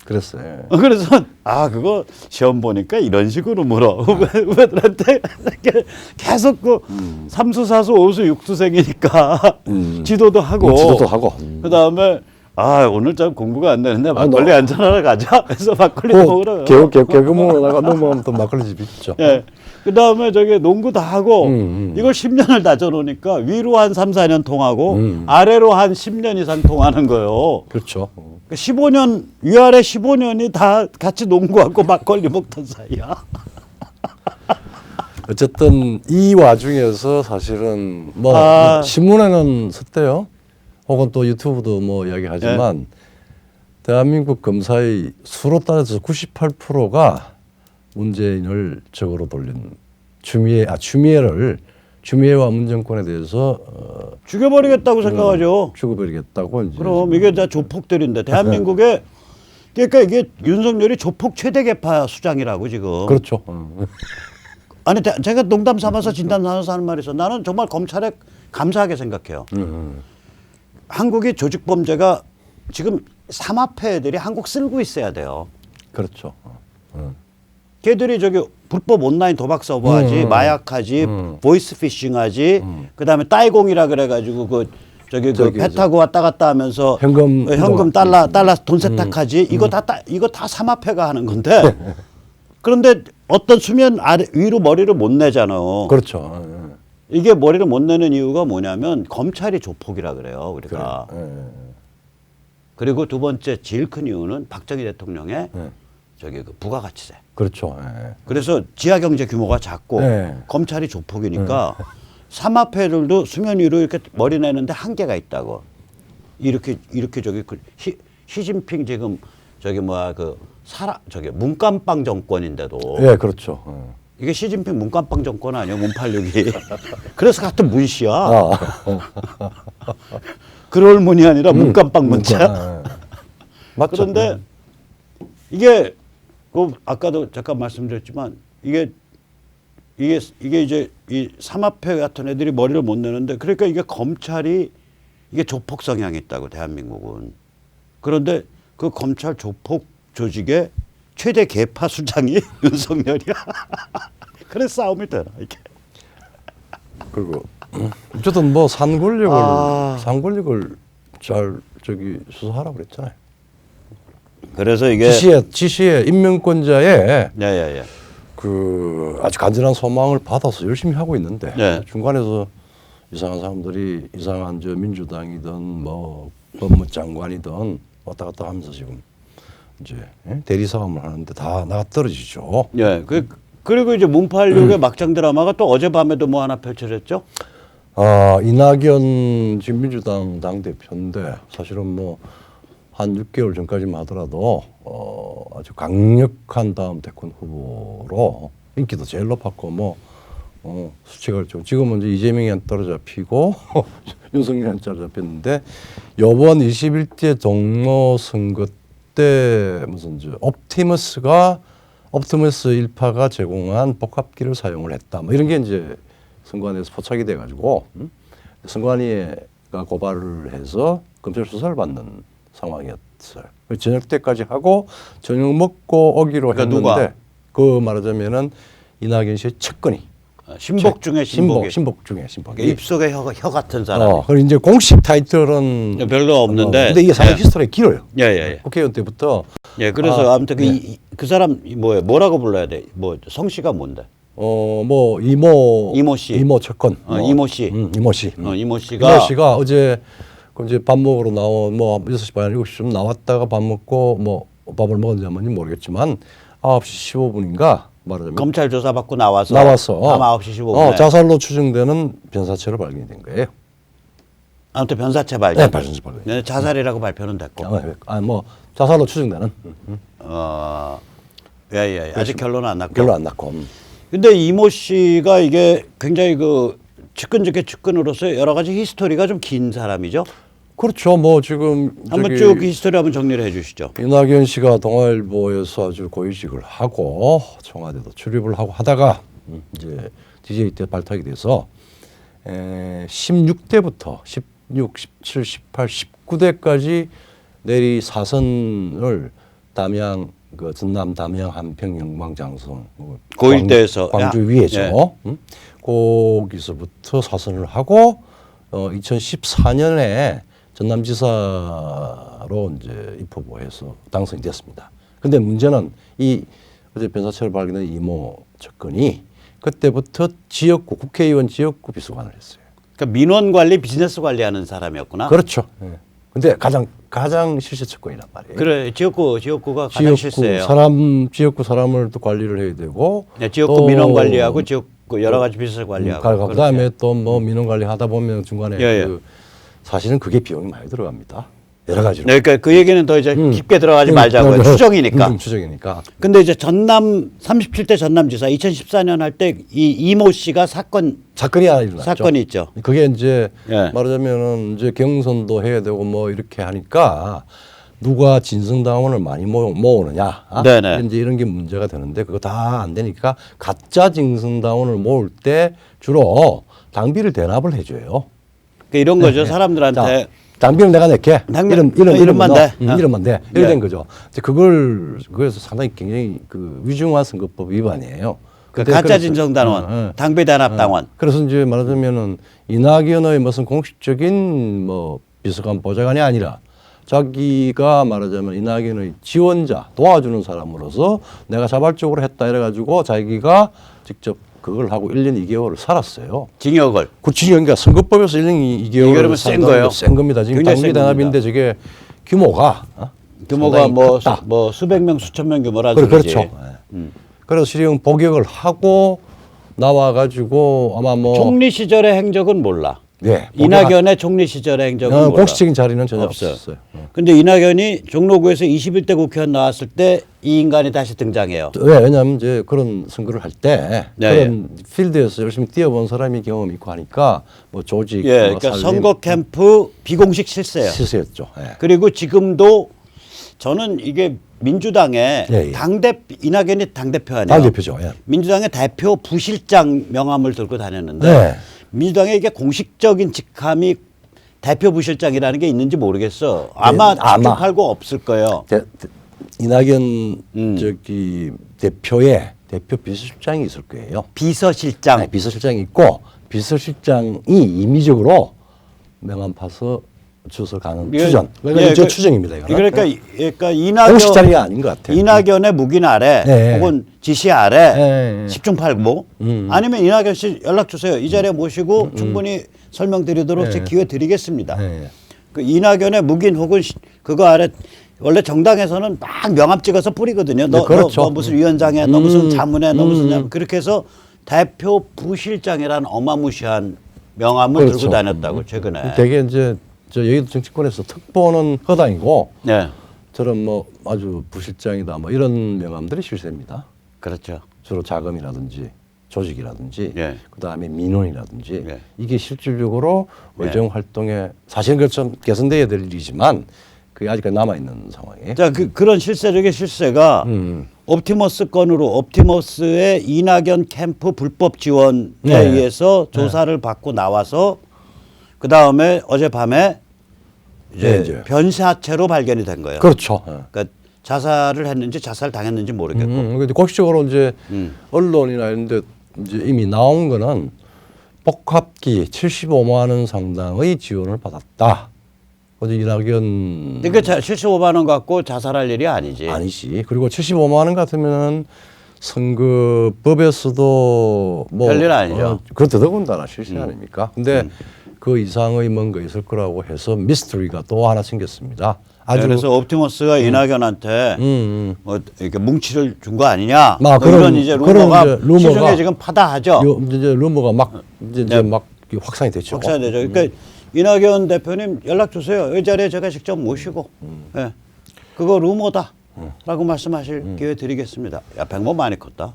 [SPEAKER 2] 그랬어요.
[SPEAKER 1] 그래서 그거 시험 보니까 이런 식으로 물어. 후배들한테 계속 그 삼수사수 오수 육수생이니까 지도도 하고. 그다음에 오늘 좀 공부가 안 되는데 막걸리 한잔하러 가자. 그래서 막걸리 먹으러.
[SPEAKER 2] 개그먹으러 나가 넘어가면 또 막걸리 집 있죠.
[SPEAKER 1] 예. 그다음에 저기 농구 다 하고 이걸 10년을 다져놓으니까 위로 한 3, 4년 통하고 아래로 한 10년 이상 통하는 거예요.
[SPEAKER 2] 그렇죠.
[SPEAKER 1] 15년 위아래 15년이 다 같이 농구하고 막걸리 먹던 사이야.
[SPEAKER 2] 어쨌든 이 와중에서 사실은 뭐 신문에는 썼대요. 혹은 또 유튜브도 뭐 이야기하지만 대한민국 검사의 수로 따져서 98%가 문재인을 적으로 돌린 추미애와 문정권에 대해서
[SPEAKER 1] 죽여버리겠다고 생각하죠.
[SPEAKER 2] 죽어버리겠다고 이제
[SPEAKER 1] 그럼 이게 다 조폭들인데 대한민국에 그러니까 이게 윤석열이 조폭 최대 계파 수장이라고 지금.
[SPEAKER 2] 그렇죠.
[SPEAKER 1] 아니 제가 농담 삼아서 진담 삼아서 하는 말이 있어. 나는 정말 검찰에 감사하게 생각해요. 한국이 조직 범죄가 지금 삼합회들이 한국 쓸고 있어야 돼요.
[SPEAKER 2] 그렇죠.
[SPEAKER 1] 걔들이 저기 불법 온라인 도박 서버하지, 마약하지, 보이스 피싱하지, 그다음에 따이공이라 그래가지고 그 저기 그 배 타고 왔다 갔다 하면서 현금 달러 돈 세탁하지. 이거 다 삼합회가 하는 건데. 그런데 어떤 수면 아래 위로 머리를 못 내잖아요.
[SPEAKER 2] 그렇죠.
[SPEAKER 1] 이게 머리를 못 내는 이유가 뭐냐면 검찰이 조폭이라 그래요, 우리가. 그리고 두 번째 제일 큰 이유는 박정희 대통령의 저기 그 부가가치세.
[SPEAKER 2] 그렇죠.
[SPEAKER 1] 그래서 지하경제 규모가 작고
[SPEAKER 2] 네.
[SPEAKER 1] 검찰이 조폭이니까 삼합회들도 수면 위로 이렇게 머리 내는데 한계가 있다고. 이렇게 저기 그 시진핑 지금 저기 뭐야 그 저기 문간빵 정권인데도.
[SPEAKER 2] 예, 그렇죠.
[SPEAKER 1] 이게 시진핑 문간빵 정권 아니에요, 문86이. 그래서 같은 문씨야. 그럴 문이 아니라 문간빵 문자.
[SPEAKER 2] 맞죠.
[SPEAKER 1] 그런데 이게 그 아까도 잠깐 말씀드렸지만 이게 이제 이 삼합회 같은 애들이 머리를 못 내는데 그러니까 이게 검찰이 이게 조폭 성향이 있다고 대한민국은. 그런데 그 검찰 조폭 조직의 최대 계파 수장이 윤석열이야. 그래 싸움이 되나 이게.
[SPEAKER 2] 그리고 어쨌든 뭐 산권력을 잘 저기 수사하라고 그랬잖아요.
[SPEAKER 1] 그래서 이게
[SPEAKER 2] 지시에 임명권자의
[SPEAKER 1] 예.
[SPEAKER 2] 그 아주 간절한 소망을 받아서 열심히 하고 있는데
[SPEAKER 1] 네.
[SPEAKER 2] 중간에서 이상한 사람들이 이상한 저 민주당이든 뭐 법무장관이든 왔다 갔다 하면서 지금 이제 대리 싸움을 하는데 다 나가 떨어지죠.
[SPEAKER 1] 예. 그리고 이제 문86의 막장 드라마가 또 어젯밤에도 뭐 하나 펼쳐졌죠?
[SPEAKER 2] 이낙연 지금 민주당 당대표인데 사실은 뭐 한 6개월 전까지만 하더라도 아주 강력한 다음 대권 후보로 인기도 제일 높았고 뭐 수치가 좀 지금은 이제 이재명이한테 떨어잡히고 윤석열한테 떨어잡혔는데 요번 21대 동료 선거 때 무슨 저 옵티머스 일파가 제공한 복합기를 사용을 했다. 뭐 이런 게 이제 선관위에서 포착이 돼가지고 선관위가 고발을 해서 검찰 수사를 받는 상황이었어요. 저녁 때까지 하고 저녁 먹고 오기로
[SPEAKER 1] 그러니까
[SPEAKER 2] 했는데
[SPEAKER 1] 누가?
[SPEAKER 2] 그 말하자면은 이낙연 씨의 측근이
[SPEAKER 1] 신복 중에 신복이.
[SPEAKER 2] 신복 중에 신복.
[SPEAKER 1] 그러니까 입속에 혀 같은 사람.
[SPEAKER 2] 그리고 이제 공식 타이틀은
[SPEAKER 1] 별로 없는데.
[SPEAKER 2] 근데 이게 사실 히스토리가 길어요.
[SPEAKER 1] 예.
[SPEAKER 2] 국회의원 때부터.
[SPEAKER 1] 예, 그래서 아무튼 그 사람 뭐라고 불러야 돼? 뭐 성씨가 뭔데?
[SPEAKER 2] 뭐 이모
[SPEAKER 1] 씨.
[SPEAKER 2] 이모 측근.
[SPEAKER 1] 이모 씨.
[SPEAKER 2] 이모 씨.
[SPEAKER 1] 이모 씨가
[SPEAKER 2] 어제 그 이제 밥 먹으러 나온 뭐 6시 반 7시쯤 나왔다가 밥 먹고 뭐 밥을 먹었는지 안 먹는지 모르겠지만 9시 15분인가 말하자면
[SPEAKER 1] 검찰 조사 받고 나와서
[SPEAKER 2] 밤
[SPEAKER 1] 9시 15분에
[SPEAKER 2] 자살로 추정되는 변사체로 발견이 된 거예요.
[SPEAKER 1] 아무튼 변사체 발견.
[SPEAKER 2] 네, 변사체 발견.
[SPEAKER 1] 네, 자살이라고 발표는 됐고.
[SPEAKER 2] 뭐 자살로 추정되는.
[SPEAKER 1] 예. 아직 결론은 안 났고.
[SPEAKER 2] 결론 안 났고.
[SPEAKER 1] 근데 이모 씨가 이게 굉장히 그 측근 중에 측근으로서 여러 가지 히스토리가 좀 긴 사람이죠.
[SPEAKER 2] 그렇죠. 뭐 지금
[SPEAKER 1] 한번 쭉 그 히스토리 한번 정리를 해주시죠.
[SPEAKER 2] 이낙연 씨가 동아일보에서 아주 고위직을 하고 청와대도 출입을 하고 하다가 이제 DJ 때 발탁이 돼서 16대부터 16, 17, 18, 19대까지 내리 사선을 담양 그 전남 담양 한평 영광장성
[SPEAKER 1] 그 일대에서
[SPEAKER 2] 광주 위에죠. 거기서부터 사선을 하고 2014년에 전남지사로 이제 입후보해서 당선이 됐습니다. 근데 문제는 이 어제 변사체를 발견한 이모 측근이 그때부터 지역구 국회의원 지역구 비서관을 했어요.
[SPEAKER 1] 그러니까 민원 관리, 비즈니스 관리하는 사람이었구나.
[SPEAKER 2] 그렇죠. 근데 가장 실세 측근이란 말이에요.
[SPEAKER 1] 그래, 지역구가 가장 실세예요.
[SPEAKER 2] 지역구 사람을 또 관리를 해야 되고.
[SPEAKER 1] 네, 지역구 민원 관리하고 지역구 여러 가지 비즈니스 관리하고.
[SPEAKER 2] 그다음에 또 뭐 민원 관리 하다 보면 중간에
[SPEAKER 1] 예.
[SPEAKER 2] 사실은 그게 비용이 많이 들어갑니다. 여러 가지로.
[SPEAKER 1] 네, 그러니까 그 얘기는 더 이제 깊게 들어가지 말자고요. 추정이니까.
[SPEAKER 2] 추정이니까.
[SPEAKER 1] 근데 이제 전남 37대 전남지사 2014년 할 때 이 이모 씨가
[SPEAKER 2] 사건이 하나 일어났죠.
[SPEAKER 1] 사건이 있죠.
[SPEAKER 2] 그게 이제
[SPEAKER 1] 예.
[SPEAKER 2] 말하자면은 이제 경선도 해야 되고 뭐 이렇게 하니까 누가 진성당원을 많이 모으느냐.
[SPEAKER 1] 네네.
[SPEAKER 2] 이제 이런 게 문제가 되는데 그거 다 안 되니까 가짜 진성당원을 모을 때 주로 당비를 대납을 해줘요.
[SPEAKER 1] 그러니까 이런 거죠. 사람들한테
[SPEAKER 2] 자, 당비는 내가 낼게.
[SPEAKER 1] 이름만 돼.
[SPEAKER 2] 이름만 돼. 이렇게
[SPEAKER 1] 네.
[SPEAKER 2] 된 거죠. 이제 그거에서 상당히 굉장히 그 위중한 선거법 위반이에요.
[SPEAKER 1] 그
[SPEAKER 2] 그때
[SPEAKER 1] 가짜
[SPEAKER 2] 그래서-
[SPEAKER 1] 진성당원, 당비단합당원.
[SPEAKER 2] 그래서 이제 말하자면은 이낙연의 무슨 공식적인 뭐 비서관 보좌관이 아니라 자기가 말하자면 이낙연의 지원자 도와주는 사람으로서 내가 자발적으로 했다 이래가지고 자기가 직접 그걸 하고 1년 2개월을 살았어요.
[SPEAKER 1] 징역을.
[SPEAKER 2] 그 징역이니까 선거법에서 1년 2개월을
[SPEAKER 1] 이거는 센 거예요.
[SPEAKER 2] 센 겁니다. 지금
[SPEAKER 1] 굉장히 센
[SPEAKER 2] 당비단합인데 저게 규모가
[SPEAKER 1] 규모가
[SPEAKER 2] 상당히 컸다.
[SPEAKER 1] 뭐 수백 명 수천 명 규모라
[SPEAKER 2] 그렇죠. 그래서 실형 복역을 하고 나와가지고 아마 뭐
[SPEAKER 1] 총리 시절의 행적은 몰라.
[SPEAKER 2] 예,
[SPEAKER 1] 이낙연의 총리 시절의 행적은 몰라.
[SPEAKER 2] 공식적인 자리는 전혀
[SPEAKER 1] 없어요.
[SPEAKER 2] 없었어요.
[SPEAKER 1] 근데 이낙연이 종로구에서 21대 국회의원 나왔을 때 이 인간이 다시 등장해요.
[SPEAKER 2] 왜냐하면 이제 그런 선거를 할 때
[SPEAKER 1] 네,
[SPEAKER 2] 그런 필드에서 열심히 뛰어본 사람이 경험이 있고 하니까 뭐 조직,
[SPEAKER 1] 예,
[SPEAKER 2] 뭐
[SPEAKER 1] 그러니까
[SPEAKER 2] 살림,
[SPEAKER 1] 선거 캠프 비공식 실세예요.
[SPEAKER 2] 실세였죠. 예.
[SPEAKER 1] 그리고 지금도 저는 이게 민주당의
[SPEAKER 2] 예, 예.
[SPEAKER 1] 이낙연이 당대표 아니에요.
[SPEAKER 2] 당대표죠. 예.
[SPEAKER 1] 민주당의 대표 부실장 명함을 들고 다녔는데
[SPEAKER 2] 네.
[SPEAKER 1] 민주당에 이게 공식적인 직함이 대표 부실장이라는 게 있는지 모르겠어. 아마
[SPEAKER 2] 아마.
[SPEAKER 1] 팔고 없을 거예요.
[SPEAKER 2] 이낙연 저기 대표의 대표 비서실장이 있을 거예요.
[SPEAKER 1] 비서실장.
[SPEAKER 2] 네, 비서실장이 있고 비서실장이 임의적으로 명함 파서 주소 가는 추정. 그러니까 저 추정입니다. 이거는.
[SPEAKER 1] 그러니까 이낙연
[SPEAKER 2] 공식 자리가 아닌 것 같아요.
[SPEAKER 1] 이낙연의 묵인 아래
[SPEAKER 2] 네.
[SPEAKER 1] 혹은 지시 아래
[SPEAKER 2] 네.
[SPEAKER 1] 10중 8구 아니면 이낙연 씨 연락 주세요. 이 자리에 모시고 충분히 설명드리도록 제 기회 드리겠습니다.
[SPEAKER 2] 네.
[SPEAKER 1] 그 이낙연의 묵인 혹은 그거 아래 원래 정당에서는 막 명함 찍어서 뿌리거든요. 너,
[SPEAKER 2] 그렇죠.
[SPEAKER 1] 너 무슨 위원장에, 너 무슨 자문에, 너 무슨 그렇게 해서 대표 부실장이라는 어마무시한 명함을
[SPEAKER 2] 그렇죠.
[SPEAKER 1] 들고 다녔다고 최근에.
[SPEAKER 2] 되게 이제 저 여의도 정치권에서 특보는 허당이고
[SPEAKER 1] 네,
[SPEAKER 2] 저런 뭐 아주 부실장이다 뭐 이런 명함들이 실세입니다.
[SPEAKER 1] 그렇죠.
[SPEAKER 2] 주로 자금이라든지 조직이라든지
[SPEAKER 1] 예.
[SPEAKER 2] 그다음에 민원이라든지
[SPEAKER 1] 예.
[SPEAKER 2] 이게 실질적으로
[SPEAKER 1] 예.
[SPEAKER 2] 의정 활동에 사실은 그좀 개선돼야 될 일이지만 그게 아직까지 남아 있는 상황이에요.
[SPEAKER 1] 자, 그런 실세적인 실세가 옵티머스 건으로 옵티머스의 이낙연 캠프 불법 지원에
[SPEAKER 2] 네.
[SPEAKER 1] 의해서 조사를 받고 나와서 그 다음에 어젯밤에 이제
[SPEAKER 2] 이제.
[SPEAKER 1] 변사체로 발견이 된 거예요.
[SPEAKER 2] 그렇죠.
[SPEAKER 1] 그러니까 자살을 했는지 자살 당했는지 모르겠고.
[SPEAKER 2] 근데 공식적으로 이제 언론이나 이런데 이제 이미 나온 거는 복합기 75만 원 상당의 지원을 받았다. 어제 이낙연
[SPEAKER 1] 그러니까 75만 원 갖고 자살할 일이 아니지.
[SPEAKER 2] 아니지. 그리고 75만 원 같으면 선거법에서도 뭐
[SPEAKER 1] 별일 아니죠.
[SPEAKER 2] 그 더더군다나 실시 아닙니까? 근데 그 이상의 뭔가 있을 거라고 해서 미스터리가 또 하나 생겼습니다. 아주
[SPEAKER 1] 그래서 옵티머스가 이낙연한테 뭐 이렇게 뭉치를 준 거 아니냐. 뭐
[SPEAKER 2] 그런-
[SPEAKER 1] 이런 이제
[SPEAKER 2] 그런
[SPEAKER 1] 루머가
[SPEAKER 2] 이제 루머가
[SPEAKER 1] 시중에 지금 파다하죠.
[SPEAKER 2] 이제 루머가 막 이제
[SPEAKER 1] 네.
[SPEAKER 2] 막 확산이 됐죠.
[SPEAKER 1] 확산되죠. 그러니까 이낙연 대표님 연락 주세요. 이 자리에 제가 직접 모시고 예. 그거 루머다라고 말씀하실 기회 드리겠습니다. 야, 백모 많이 컸다.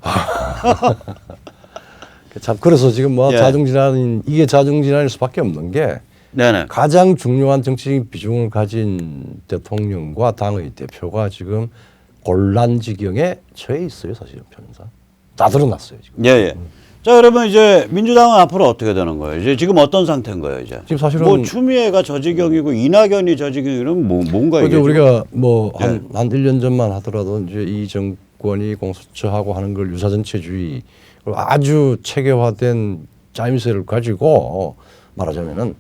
[SPEAKER 2] 참 그래서 지금 뭐
[SPEAKER 1] 예.
[SPEAKER 2] 자중질환 이게 자중질환일 수밖에 없는 게
[SPEAKER 1] 네네.
[SPEAKER 2] 가장 중요한 정치적 비중을 가진 대통령과 당의 대표가 지금 곤란 지경에 처해 있어요, 사실은 편상. 다 드러났어요 지금.
[SPEAKER 1] 예, 예. 자, 그러면 이제 민주당은 앞으로 어떻게 되는 거예요? 이제 지금 어떤 상태인 거예요, 이제?
[SPEAKER 2] 지금 사실은
[SPEAKER 1] 뭐 추미애가 저 지경이고 이낙연이 저 지경이면 뭔가 이게
[SPEAKER 2] 그죠, 우리가 뭐
[SPEAKER 1] 예.
[SPEAKER 2] 한 1년 전만 하더라도 이제 이 정권이 공수처하고 하는 걸 유사전체주의 그리고 아주 체계화된 짜임새를 가지고 말하자면은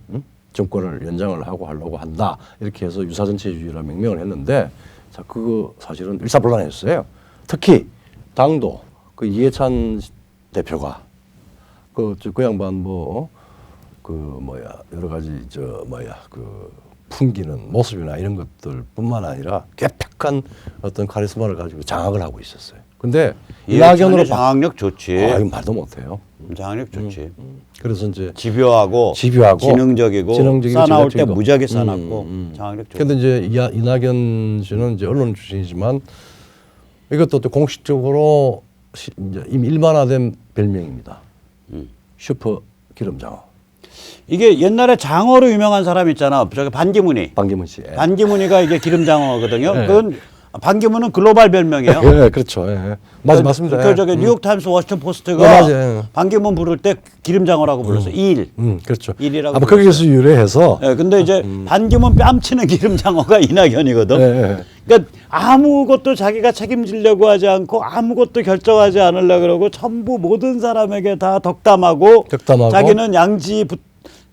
[SPEAKER 2] 정권을 연장을 하려고 한다 이렇게 해서 유사전체주의라 명명을 했는데 자 그거 사실은 일사불란했어요. 특히 당도 그 이해찬 대표가 그 양반 뭐 그 여러 가지 그 풍기는 모습이나 이런 것들뿐만 아니라 괴팍한 어떤 카리스마를 가지고 장악을 하고 있었어요. 근데
[SPEAKER 1] 이낙연으로 장악력 좋지.
[SPEAKER 2] 이거 말도 못해요.
[SPEAKER 1] 장악력 좋지.
[SPEAKER 2] 그래서 이제
[SPEAKER 1] 집요하고 지능적이고 싸나올 때 무지하게 싸놨고 장악력 좋고.
[SPEAKER 2] 근데 이제 이낙연 씨는 이제 언론 출신이지만 이것도 또 공식적으로 이제 이미 일반화된 별명입니다. 슈퍼 기름장어.
[SPEAKER 1] 이게 옛날에 장어로 유명한 사람 있잖아. 저기 반기문이.
[SPEAKER 2] 반기문 씨.
[SPEAKER 1] 반기문이가 이게 기름장어거든요.
[SPEAKER 2] 네.
[SPEAKER 1] 그건 반기문은 글로벌 별명이에요.
[SPEAKER 2] 네, 그렇죠. 예. 맞습니다.
[SPEAKER 1] 그 저기 뉴욕 타임스 워싱턴 포스트가
[SPEAKER 2] 맞아요.
[SPEAKER 1] 반기문 부를 때 기름장어라고 불렀어. 일.
[SPEAKER 2] 그렇죠.
[SPEAKER 1] 일이라고.
[SPEAKER 2] 아마 거기서 유래해서.
[SPEAKER 1] 예, 근데 이제 반기문 뺨치는 기름장어가 이낙연이거든.
[SPEAKER 2] 네.
[SPEAKER 1] 그러니까 아무것도 자기가 책임지려고 하지 않고 아무것도 결정하지 않으려고 그러고 전부 모든 사람에게 다 덕담하고 자기는 양지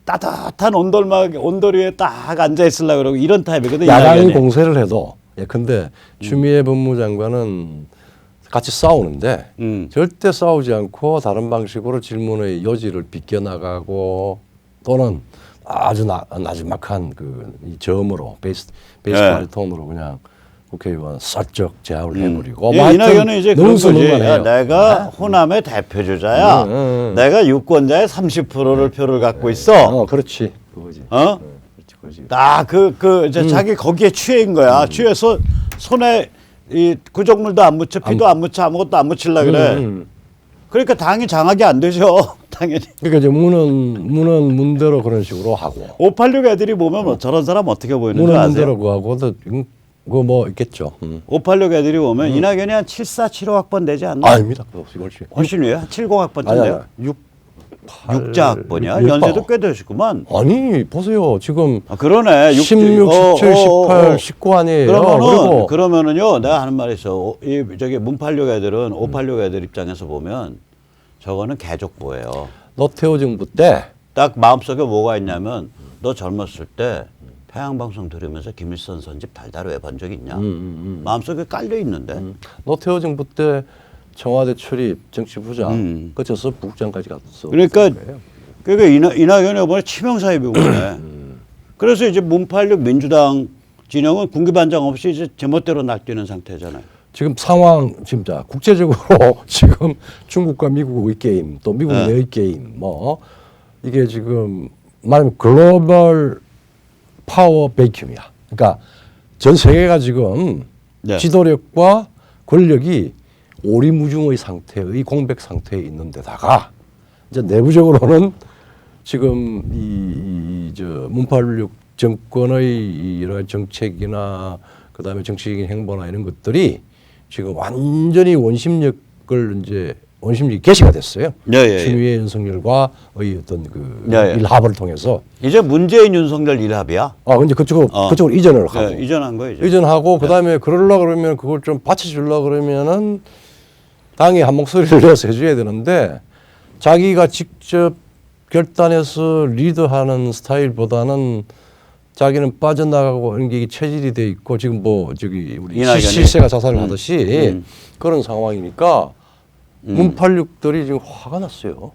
[SPEAKER 1] 따뜻한 온돌 위에 딱 앉아 있으려고 그러고 이런 타입이거든.
[SPEAKER 2] 야당이 공세를 해도 예컨대 추미애 법무장관은 같이 싸우는데 절대 싸우지 않고 다른 방식으로 질문의 여지를 비껴나가고 또는 아주 나지막한 이 저음으로 베이스발 톤으로 그냥 국회의원 썰적 제압을 해버리고
[SPEAKER 1] 이낙연은 이제 그런 거지. 야, 내가 호남의 대표주자야. 내가 유권자의 30%를 표를 갖고 있어.
[SPEAKER 2] 그렇지. 그거지.
[SPEAKER 1] 딱 이제 자기 거기에 취해인 거야. 취해서 손에 이 구정물도 안 묻혀, 피도 안 묻혀, 아무것도 안 묻히려 그래. 그러니까 당이 장악이 안 되죠. 당연히.
[SPEAKER 2] 그러니까 이제 문은 문대로 그런 식으로 하고.
[SPEAKER 1] 586 애들이 보면 뭐 저런 사람 어떻게 보이는 줄 아세요?
[SPEAKER 2] 문대로 그하고 그거 뭐 있겠죠.
[SPEAKER 1] 586 애들이 보면 이낙연이 한 7475학번 되지 않나?
[SPEAKER 2] 아닙니다.
[SPEAKER 1] 훨씬 위에 70학번인데요. 6자학번이야. 연세도 꽤 되시구만.
[SPEAKER 2] 아니 보세요. 지금
[SPEAKER 1] 그러네.
[SPEAKER 2] 16, 17, 18, 19 아니에요.
[SPEAKER 1] 그러면은요. 내가 하는 말이 있어. 저기 문팔육 애들은 586 애들 입장에서 보면 저거는 개족보예요.
[SPEAKER 2] 노태우 정부 때
[SPEAKER 1] 딱 마음속에 뭐가 있냐면 너 젊었을 때 태양방송 들으면서 김일성 선집 달달 외본 적 있냐? 마음속에 깔려 있는데.
[SPEAKER 2] 노태우 정부 때 청와대 출입 정치부장 거쳐서 부국장까지 갔어.
[SPEAKER 1] 그러니까 이낙연이 이번에 치명사입이고네. 그래서 이제 문팔육 민주당 진영은 군기반장 없이 이제 제멋대로 날뛰는 상태잖아요.
[SPEAKER 2] 지금 지금 국제적으로 지금 중국과 미국의 게임, 또 미국 내의 게임, 뭐 이게 지금 말하면 글로벌 파워 베이큐이야. 그러니까 전 세계가 지금 지도력과 권력이 오리무중의 상태의 공백 상태에 있는 데다가 이제 내부적으로는 지금 저 문팔육 정권의 여러 가지 정책이나 그다음에 정치적인 행보나 이런 것들이 지금 완전히 원심력이 개시가 됐어요. 추미애 윤석열과의 어떤 일합을 통해서
[SPEAKER 1] 이제 문재인 윤석열 일합이야.
[SPEAKER 2] 근데 그쪽으로 이전을 하고
[SPEAKER 1] 이전한 거예요.
[SPEAKER 2] 이전하고 그다음에 그러려 그러면 그걸 좀 받쳐주려 그러면은 당이 한 목소리를 내서 해줘야 되는데 자기가 직접 결단해서 리드하는 스타일보다는 자기는 빠져나가고 이런 게 체질이 돼 있고 지금 뭐 저기 우리 실세가 자살을 하듯이 그런 상황이니까 문팔육들이 지금 화가 났어요.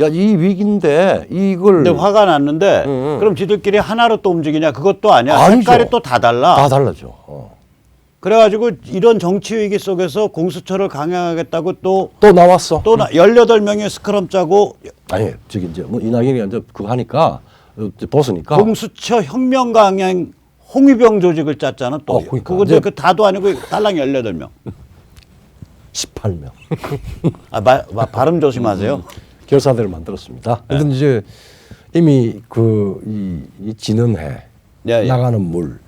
[SPEAKER 2] 야, 이 위기인데 이걸.
[SPEAKER 1] 근데 화가 났는데 그럼 지들끼리 하나로 또 움직이냐? 그것도 아니야.
[SPEAKER 2] 아니죠.
[SPEAKER 1] 색깔이 또 다 달라.
[SPEAKER 2] 다 달라져.
[SPEAKER 1] 그래가지고 이런 정치 위기 속에서 공수처를 강행하겠다고 또
[SPEAKER 2] 나왔어.
[SPEAKER 1] 또 18명의 스크럼 짜고.
[SPEAKER 2] 아니, 저기 이제 뭐 이낙연이 이제 그거 하니까 보스니까.
[SPEAKER 1] 공수처 혁명 강행 홍위병 조직을 짰잖아 또.
[SPEAKER 2] 그러니까.
[SPEAKER 1] 그거 그 다도 아니고 달랑 18명.
[SPEAKER 2] 18명.
[SPEAKER 1] 발음 조심하세요.
[SPEAKER 2] 결사대를 만들었습니다. 그런데 이제 이미 이 지는 해 나가는 물,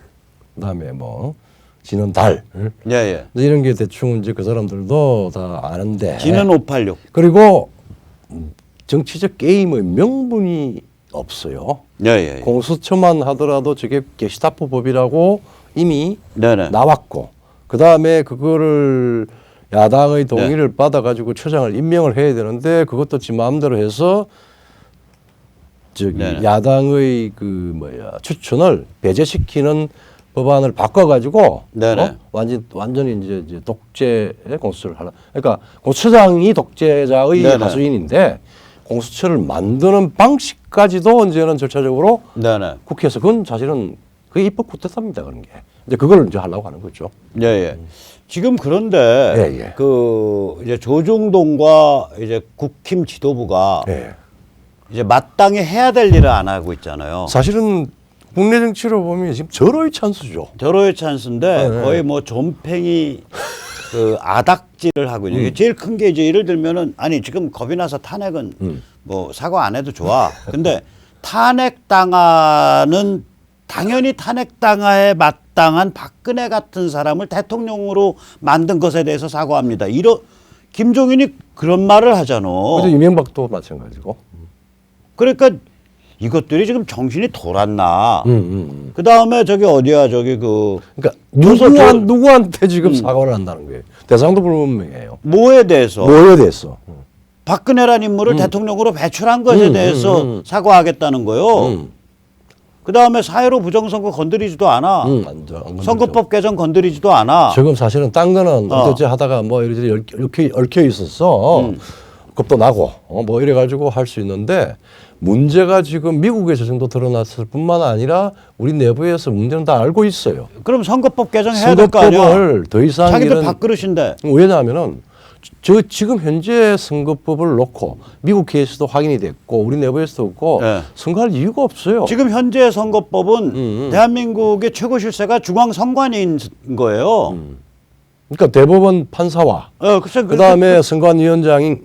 [SPEAKER 2] 그다음에 뭐 지는 달, 이런 게 대충 이제 그 사람들도 다 아는데.
[SPEAKER 1] 지는 586.
[SPEAKER 2] 그리고 정치적 게임의 명분이 없어요. 공수처만 하더라도 저게 게시타포 법이라고 이미 나왔고, 그 다음에 그거를 야당의 동의를 받아가지고 처장을 임명을 해야 되는데 그것도 지 마음대로 해서 저기 야당의 추천을 배제시키는 법안을 바꿔가지고 완전히 이제 독재의 공수처를 하라. 그러니까 공수처장이 독재자의 하수인인데 공수처를 만드는 방식까지도 이제는 절차적으로 국회에서 그건 사실은 그게 입법 쿠데타입니다 그런 게. 이제 그걸 이제 하려고 하는 거죠.
[SPEAKER 1] 예, 예. 지금 그런데
[SPEAKER 2] 예, 예.
[SPEAKER 1] 그 이제 조중동과 이제 국힘 지도부가
[SPEAKER 2] 예.
[SPEAKER 1] 이제 마땅히 해야 될 일을 안 하고 있잖아요.
[SPEAKER 2] 사실은 국내 정치로 보면 지금 절호의 찬스죠.
[SPEAKER 1] 절호의 찬스인데
[SPEAKER 2] 네.
[SPEAKER 1] 거의 뭐 존팽이 그 아닥질을 하고 있는 게 제일 큰 게 이제 예를 들면은 아니 지금 겁이 나서 탄핵은 뭐 사과 안 해도 좋아. 근데 탄핵당하는 당연히 탄핵당하에 마땅한 박근혜 같은 사람을 대통령으로 만든 것에 대해서 사과합니다. 김종인이 그런 말을 하잖아.
[SPEAKER 2] 그래서 이명박도 마찬가지고.
[SPEAKER 1] 그러니까 이것들이 지금 정신이 돌았나. 그 다음에 저기 어디야 저기 그
[SPEAKER 2] 그러니까
[SPEAKER 1] 조선-
[SPEAKER 2] 누구한테 지금 사과를 한다는 거예요. 대상도 불분명해요.
[SPEAKER 1] 뭐에 대해서
[SPEAKER 2] 뭐에 대해서?
[SPEAKER 1] 박근혜란 인물을 대통령으로 배출한 것에 대해서 사과하겠다는 거요. 그 다음에 사회로 부정선거 건드리지도 않아.
[SPEAKER 2] 안 건드리죠.
[SPEAKER 1] 선거법 개정 건드리지도 않아.
[SPEAKER 2] 지금 사실은 딴 거는 어째 하다가 뭐 이렇게 얽혀 있었어. 겁도 나고 뭐 이래 가지고 할 수 있는데 문제가 지금 미국의 저 정도 드러났을 뿐만 아니라 우리 내부에서 문제는 다 알고 있어요.
[SPEAKER 1] 그럼 선거법 개정해야 될 거 아니야.
[SPEAKER 2] 선거법을 더 이상
[SPEAKER 1] 자기들
[SPEAKER 2] 이런
[SPEAKER 1] 밥그릇인데.
[SPEAKER 2] 왜냐하면은 저 지금 현재 선거법을 놓고 미국 케이스도 확인이 됐고 우리 내부에서도 없고
[SPEAKER 1] 네.
[SPEAKER 2] 선거할 이유가 없어요.
[SPEAKER 1] 지금 현재 선거법은 대한민국의 최고 실세가 중앙선관위인 거예요.
[SPEAKER 2] 그러니까 대법원 판사와
[SPEAKER 1] 글쎄
[SPEAKER 2] 그 다음에 선관위원장이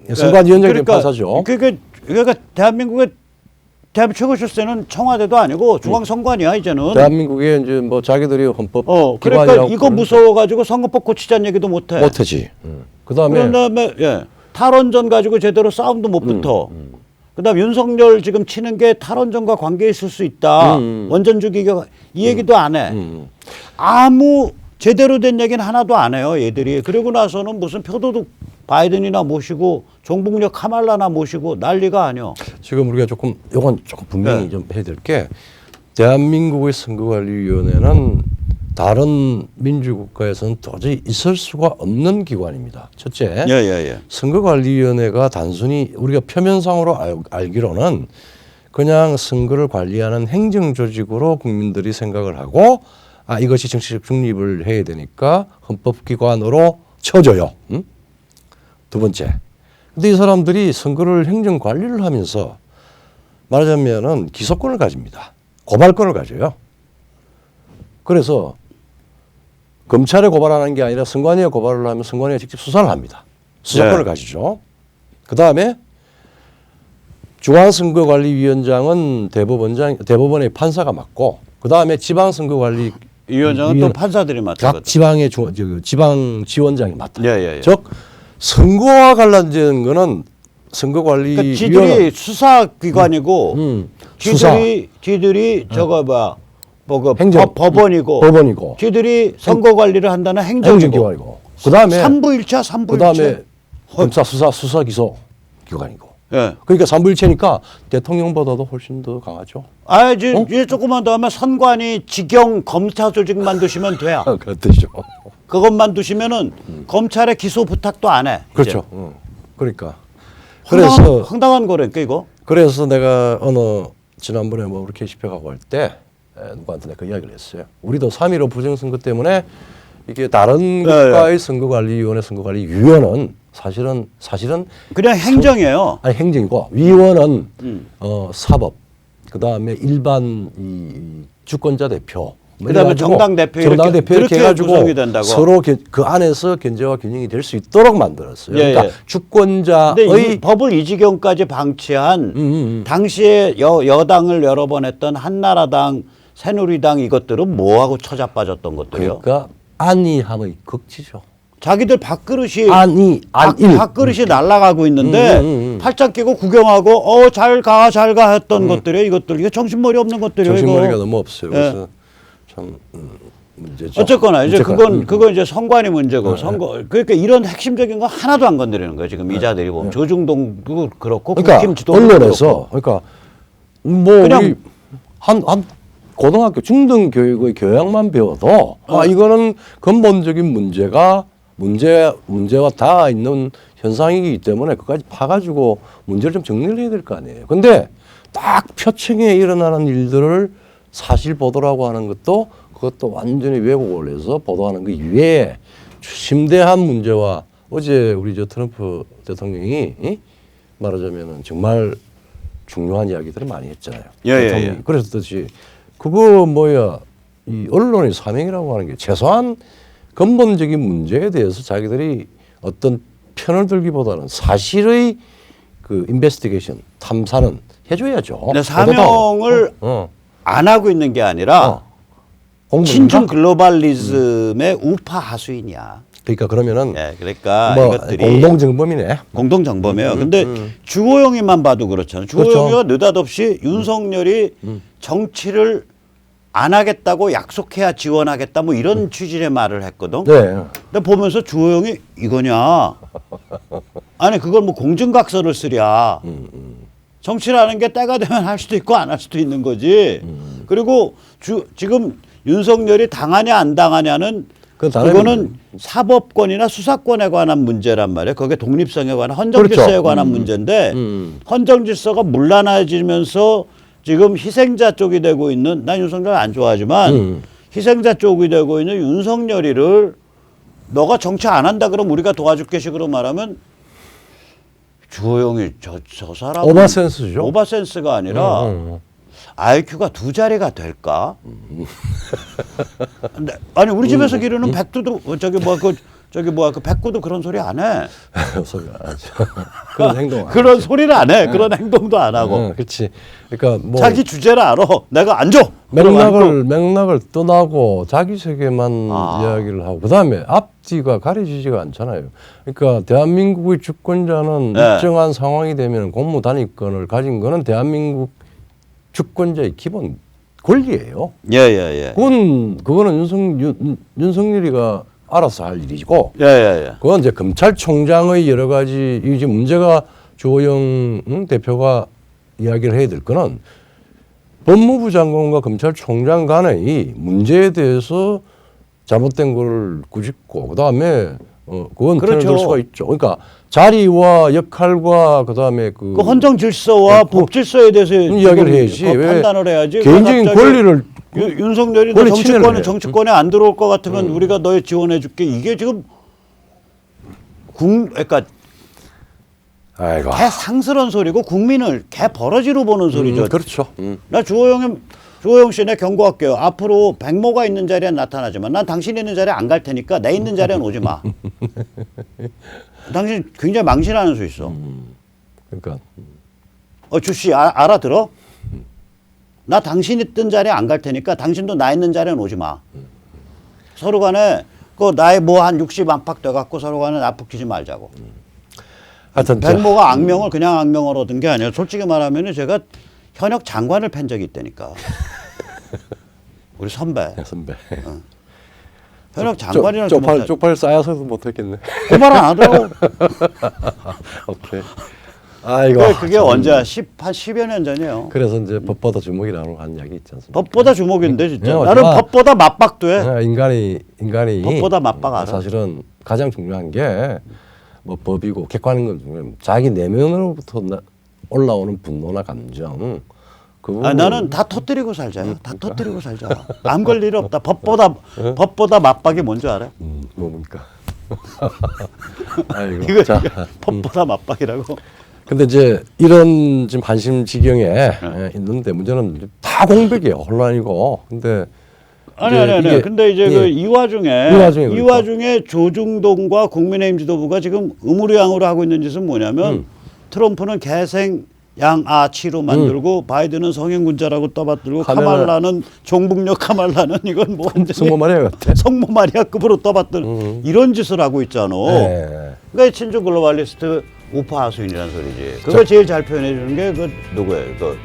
[SPEAKER 2] 판사죠.
[SPEAKER 1] 그러니까 대한민국의 최고 실세는 청와대도 아니고 중앙선관위야 이제는.
[SPEAKER 2] 대한민국에 이제 뭐 자기들이 헌법
[SPEAKER 1] 그러니까
[SPEAKER 2] 기관이라고
[SPEAKER 1] 이거 무서워가지고 선거법 고치자는 얘기도 못해.
[SPEAKER 2] 못하지. 그다음에
[SPEAKER 1] 그다음에 탈원전 가지고 제대로 싸움도 못 붙어. 그다음 윤석열 지금 치는 게 탈원전과 관계 있을 수 있다. 원전 주기가 이 얘기도 안 해. 아무 제대로 된 얘기는 하나도 안 해요, 얘들이. 그러고 나서는 무슨 표도둑 바이든이나 모시고 종북력 카말라나 모시고 난리가 아니야.
[SPEAKER 2] 지금 우리가 요건 조금 분명히
[SPEAKER 1] 네.
[SPEAKER 2] 좀 해야 될 게 대한민국의 선거관리위원회는 다른 민주국가에서는 도저히 있을 수가 없는 기관입니다. 첫째,
[SPEAKER 1] 예.
[SPEAKER 2] 선거관리위원회가 단순히 우리가 표면상으로 알기로는 그냥 선거를 관리하는 행정조직으로 국민들이 생각을 하고 이것이 정치적 중립을 해야 되니까 헌법기관으로 쳐줘요. 두 번째, 근데 이 사람들이 선거를 행정 관리를 하면서 말하자면은 기소권을 가집니다. 고발권을 가져요. 그래서 검찰에 고발하는 게 아니라 선관위에 고발을 하면 선관위가 직접 수사를 합니다. 수사권을 가지죠. 그 다음에 중앙선거관리위원장은 대법원의 판사가 맡고 그 다음에 지방선거관리
[SPEAKER 1] 위원장은 또 판사들이 맡거든.
[SPEAKER 2] 각 지방의 지방 지원장이 맡아요.
[SPEAKER 1] 예.
[SPEAKER 2] 즉 선거와 관련된 거는 선거관리위원회
[SPEAKER 1] 그러니까 지들이 수사기관이고
[SPEAKER 2] 수사
[SPEAKER 1] 지들이 저거
[SPEAKER 2] 행정
[SPEAKER 1] 법원이고
[SPEAKER 2] 법원이고
[SPEAKER 1] 지들이 선거 관리를 한다는 행정기관이고
[SPEAKER 2] 행정기관이고 그다음에
[SPEAKER 1] 3부1차 3부1차
[SPEAKER 2] 그다음에 검사 수사 기소 기관이고
[SPEAKER 1] 예.
[SPEAKER 2] 그러니까 3부1체니까 대통령보다도 훨씬 더 강하죠.
[SPEAKER 1] 이제 조금만 더 하면 선관위 직영 검사 조직만 두시면 돼요.
[SPEAKER 2] 그렇듯이죠.
[SPEAKER 1] 그것만 두시면은 검찰에 기소 부탁도 안 해.
[SPEAKER 2] 그렇죠. 그러니까
[SPEAKER 1] 황당한 거라니까 이거.
[SPEAKER 2] 그래서 내가 지난번에 뭐 이렇게 집회가고 할 때 누구한테 내가 그 이야기를 했어요. 우리도 3.15 부정선거 때문에 이게 다른 국가의 선거관리위원회 선거관리위원은 사실은
[SPEAKER 1] 그냥 행정이에요.
[SPEAKER 2] 행정이고 위원은 사법 그다음에 일반 이 주권자 대표
[SPEAKER 1] 그다음에 정당 대표
[SPEAKER 2] 이렇게 해가지고
[SPEAKER 1] 구성이 된다고.
[SPEAKER 2] 서로 그 안에서 견제와 균형이 될 수 있도록 만들었어요. 그러니까 주권자의
[SPEAKER 1] 근데 이 법을 이 지경까지 방치한 당시에 여당을 여러 번 했던 한나라당, 새누리당 이것들은 뭐하고 처자빠졌던 것들이요.
[SPEAKER 2] 그러니까 안이함의 극치죠.
[SPEAKER 1] 자기들 밥그릇이 밥그릇이 날아가고 있는데 팔짱 끼고 구경하고 잘 가 했던 것들이에요. 이것들 이게 정신머리 없는 것들이에요.
[SPEAKER 2] 정신머리가
[SPEAKER 1] 이거.
[SPEAKER 2] 너무 없어요. 그래서 참 문제죠.
[SPEAKER 1] 어쨌거나 이제 그건 이제 선관위 문제고 선거 그러니까 이런 핵심적인 거 하나도 안 건드리는 거예요. 지금 이자들이 보면 조중동도 그렇고 국힘 지도도
[SPEAKER 2] 언론에서
[SPEAKER 1] 그렇고.
[SPEAKER 2] 뭐
[SPEAKER 1] 그냥
[SPEAKER 2] 우리 한 고등학교 중등 교육의 교양만 배워도 이거는 근본적인 문제와 닿아 있는 현상이기 때문에 그까지 파가지고 문제를 좀 정리를 해야 될 거 아니에요. 근데 딱 표층에 일어나는 일들을 사실 보도라고 하는 것도 그것도 완전히 왜곡을 해서 보도하는 그 이외에 심대한 문제와 어제 우리 저 트럼프 대통령이 말하자면은 정말 중요한 이야기들을 많이 했잖아요.
[SPEAKER 1] 예.
[SPEAKER 2] 그랬듯이 그거 뭐야 이 언론의 사명이라고 하는 게 최소한 근본적인 문제에 대해서 자기들이 어떤 편을 들기보다는 사실의 그 인베스티게이션 탐사는 해줘야죠.
[SPEAKER 1] 근데 사명을 안 하고 있는 게 아니라 친중 글로벌리즘의 우파 하수인이야.
[SPEAKER 2] 그러니까 그러면은
[SPEAKER 1] 그러니까
[SPEAKER 2] 뭐
[SPEAKER 1] 이것들이
[SPEAKER 2] 공동정범이네.
[SPEAKER 1] 공동정범이에요. 근데 주호영이만 봐도 그렇잖아요. 주호영이가 느닷없이 윤석열이 정치를 안 하겠다고 약속해야 지원하겠다 뭐 이런 취지의 말을 했거든.
[SPEAKER 2] 네.
[SPEAKER 1] 근데 보면서 주호영이 이거냐? 아니 그걸 뭐 공증각서를 쓰랴. 정치라는 게 때가 되면 할 수도 있고 안 할 수도 있는 거지. 그리고 지금 윤석열이 당하냐 안 당하냐는 그거는 사법권이나 수사권에 관한 문제란 말이에요. 그게 독립성에 관한 헌정질서에 관한 문제인데 헌정질서가 문란해지면서 지금 희생자 쪽이 되고 있는 난 윤석열 안 좋아하지만 희생자 쪽이 되고 있는 윤석열이를 너가 정치 안 한다 그러면 우리가 도와줄게 식으로 말하면 주호영이 저 사람은
[SPEAKER 2] 오바센스죠.
[SPEAKER 1] 오바센스가 아니라 IQ가 2자리가 될까? 근데 아니 우리 집에서 기르는 백두도 그 백구도 그런 소리 안 해.
[SPEAKER 2] 소리 안 하죠. 그런 행동.
[SPEAKER 1] 그런 소리를 안 해. 그런 행동도 안 하고.
[SPEAKER 2] 그렇지. 그러니까 뭐
[SPEAKER 1] 자기 주제를 알아. 내가 안 줘.
[SPEAKER 2] 맥락을 떠나고 자기 세계만 이야기를 하고 그다음에 앞뒤가 가려지지가 않잖아요. 그러니까 대한민국의 주권자는 일정한 상황이 되면 공무단위권을 가진 거는 대한민국 주권자의 기본 권리예요.
[SPEAKER 1] 예.
[SPEAKER 2] 그거는 윤석열이가 알아서 할 일이고.
[SPEAKER 1] 예.
[SPEAKER 2] 그건 이제 검찰총장의 여러 가지 이제 문제가 주호영 대표가 이야기를 해야 될 거는 법무부 장관과 검찰총장 간의 문제에 대해서 잘못된 걸 꾸짖고 그다음에 그건
[SPEAKER 1] 그렇죠.
[SPEAKER 2] 될 수가 있죠. 그러니까 자리와 역할과 그다음에 그
[SPEAKER 1] 헌정 질서와 법 질서에 대해서
[SPEAKER 2] 이야기를 해야지.
[SPEAKER 1] 판단을 해야지.
[SPEAKER 2] 개인적인 권리를
[SPEAKER 1] 윤석열이
[SPEAKER 2] 권리
[SPEAKER 1] 정치권에 안 들어올 것 같으면 우리가 너에 지원해 줄게. 이게 지금 그러니까
[SPEAKER 2] 아이고.
[SPEAKER 1] 개 상스러운 소리고 국민을 개 버러지로 보는 소리죠.
[SPEAKER 2] 그렇죠.
[SPEAKER 1] 나 주호영 씨 내 경고할게요. 앞으로 백모가 있는 자리에 나타나지만 난 당신 있는 자리에 안 갈 테니까 내 있는 자리에 오지 마. 당신 굉장히 망신하는 수 있어.
[SPEAKER 2] 그러니까
[SPEAKER 1] 주씨 알아들어? 나 당신 있던 자리에 안 갈 테니까 당신도 나 있는 자리에 오지 마. 서로 간에 그 나이 뭐 한 60 안팎 돼갖고 서로 간에 나쁘키지 말자고.
[SPEAKER 2] 하여튼
[SPEAKER 1] 백모가 악명을 그냥 악명을 얻은 게 아니라 솔직히 말하면 제가 현역 장관을 팬 적이 있다니까. 우리 선배. 현역 장관이라는
[SPEAKER 2] 쪽팔 쌓여서도 못했겠네.
[SPEAKER 1] 그 말 안 하더라고.
[SPEAKER 2] 오케이. 아이고.
[SPEAKER 1] 그게 언제야? 한 10여 년 전이에요.
[SPEAKER 2] 그래서 이제 법보다 주먹이라고 한 이야기 있지 않습니까?
[SPEAKER 1] 법보다 주먹인데 진짜.
[SPEAKER 2] 네,
[SPEAKER 1] 나는 법보다 맞박도 해.
[SPEAKER 2] 인간이
[SPEAKER 1] 법보다 맞박 알아.
[SPEAKER 2] 사실은 가장 중요한 게 뭐 법이고 객관인 건 중요해요. 자기 내면으로부터 올라오는 분노나 감정.
[SPEAKER 1] 나는 다 터뜨리고 살자요. 다 터뜨리고 살자. 안 걸 일이 없다. 법보다 맞박이 뭔지 알아요?
[SPEAKER 2] 뭡니까? 아이고.
[SPEAKER 1] 이거 법보다 맞박이라고.
[SPEAKER 2] 근데 이제 이런 지금 한심 지경에 있는데 문제는 다 공백이에요. 혼란이고. 근데
[SPEAKER 1] 아니. 근데 이제
[SPEAKER 2] 예.
[SPEAKER 1] 이 와중에 조중동과 국민의힘 지도부가 지금 의무리양으로 하고 있는 짓은 뭐냐면 트럼프는 개생 양아치로 만들고 바이든은 성인군자라고 떠받들고 카말라는 종북력 카말라는 이건 뭐
[SPEAKER 2] 성모마리아 같아.
[SPEAKER 1] 성모마리아급으로 떠받들 이런 짓을 하고 있잖아.
[SPEAKER 2] 네.
[SPEAKER 1] 그러니까 친중 글로벌리스트 우파 하수인이라는 소리지. 그거 제일 잘 표현해 주는 게 그 누구예요? 그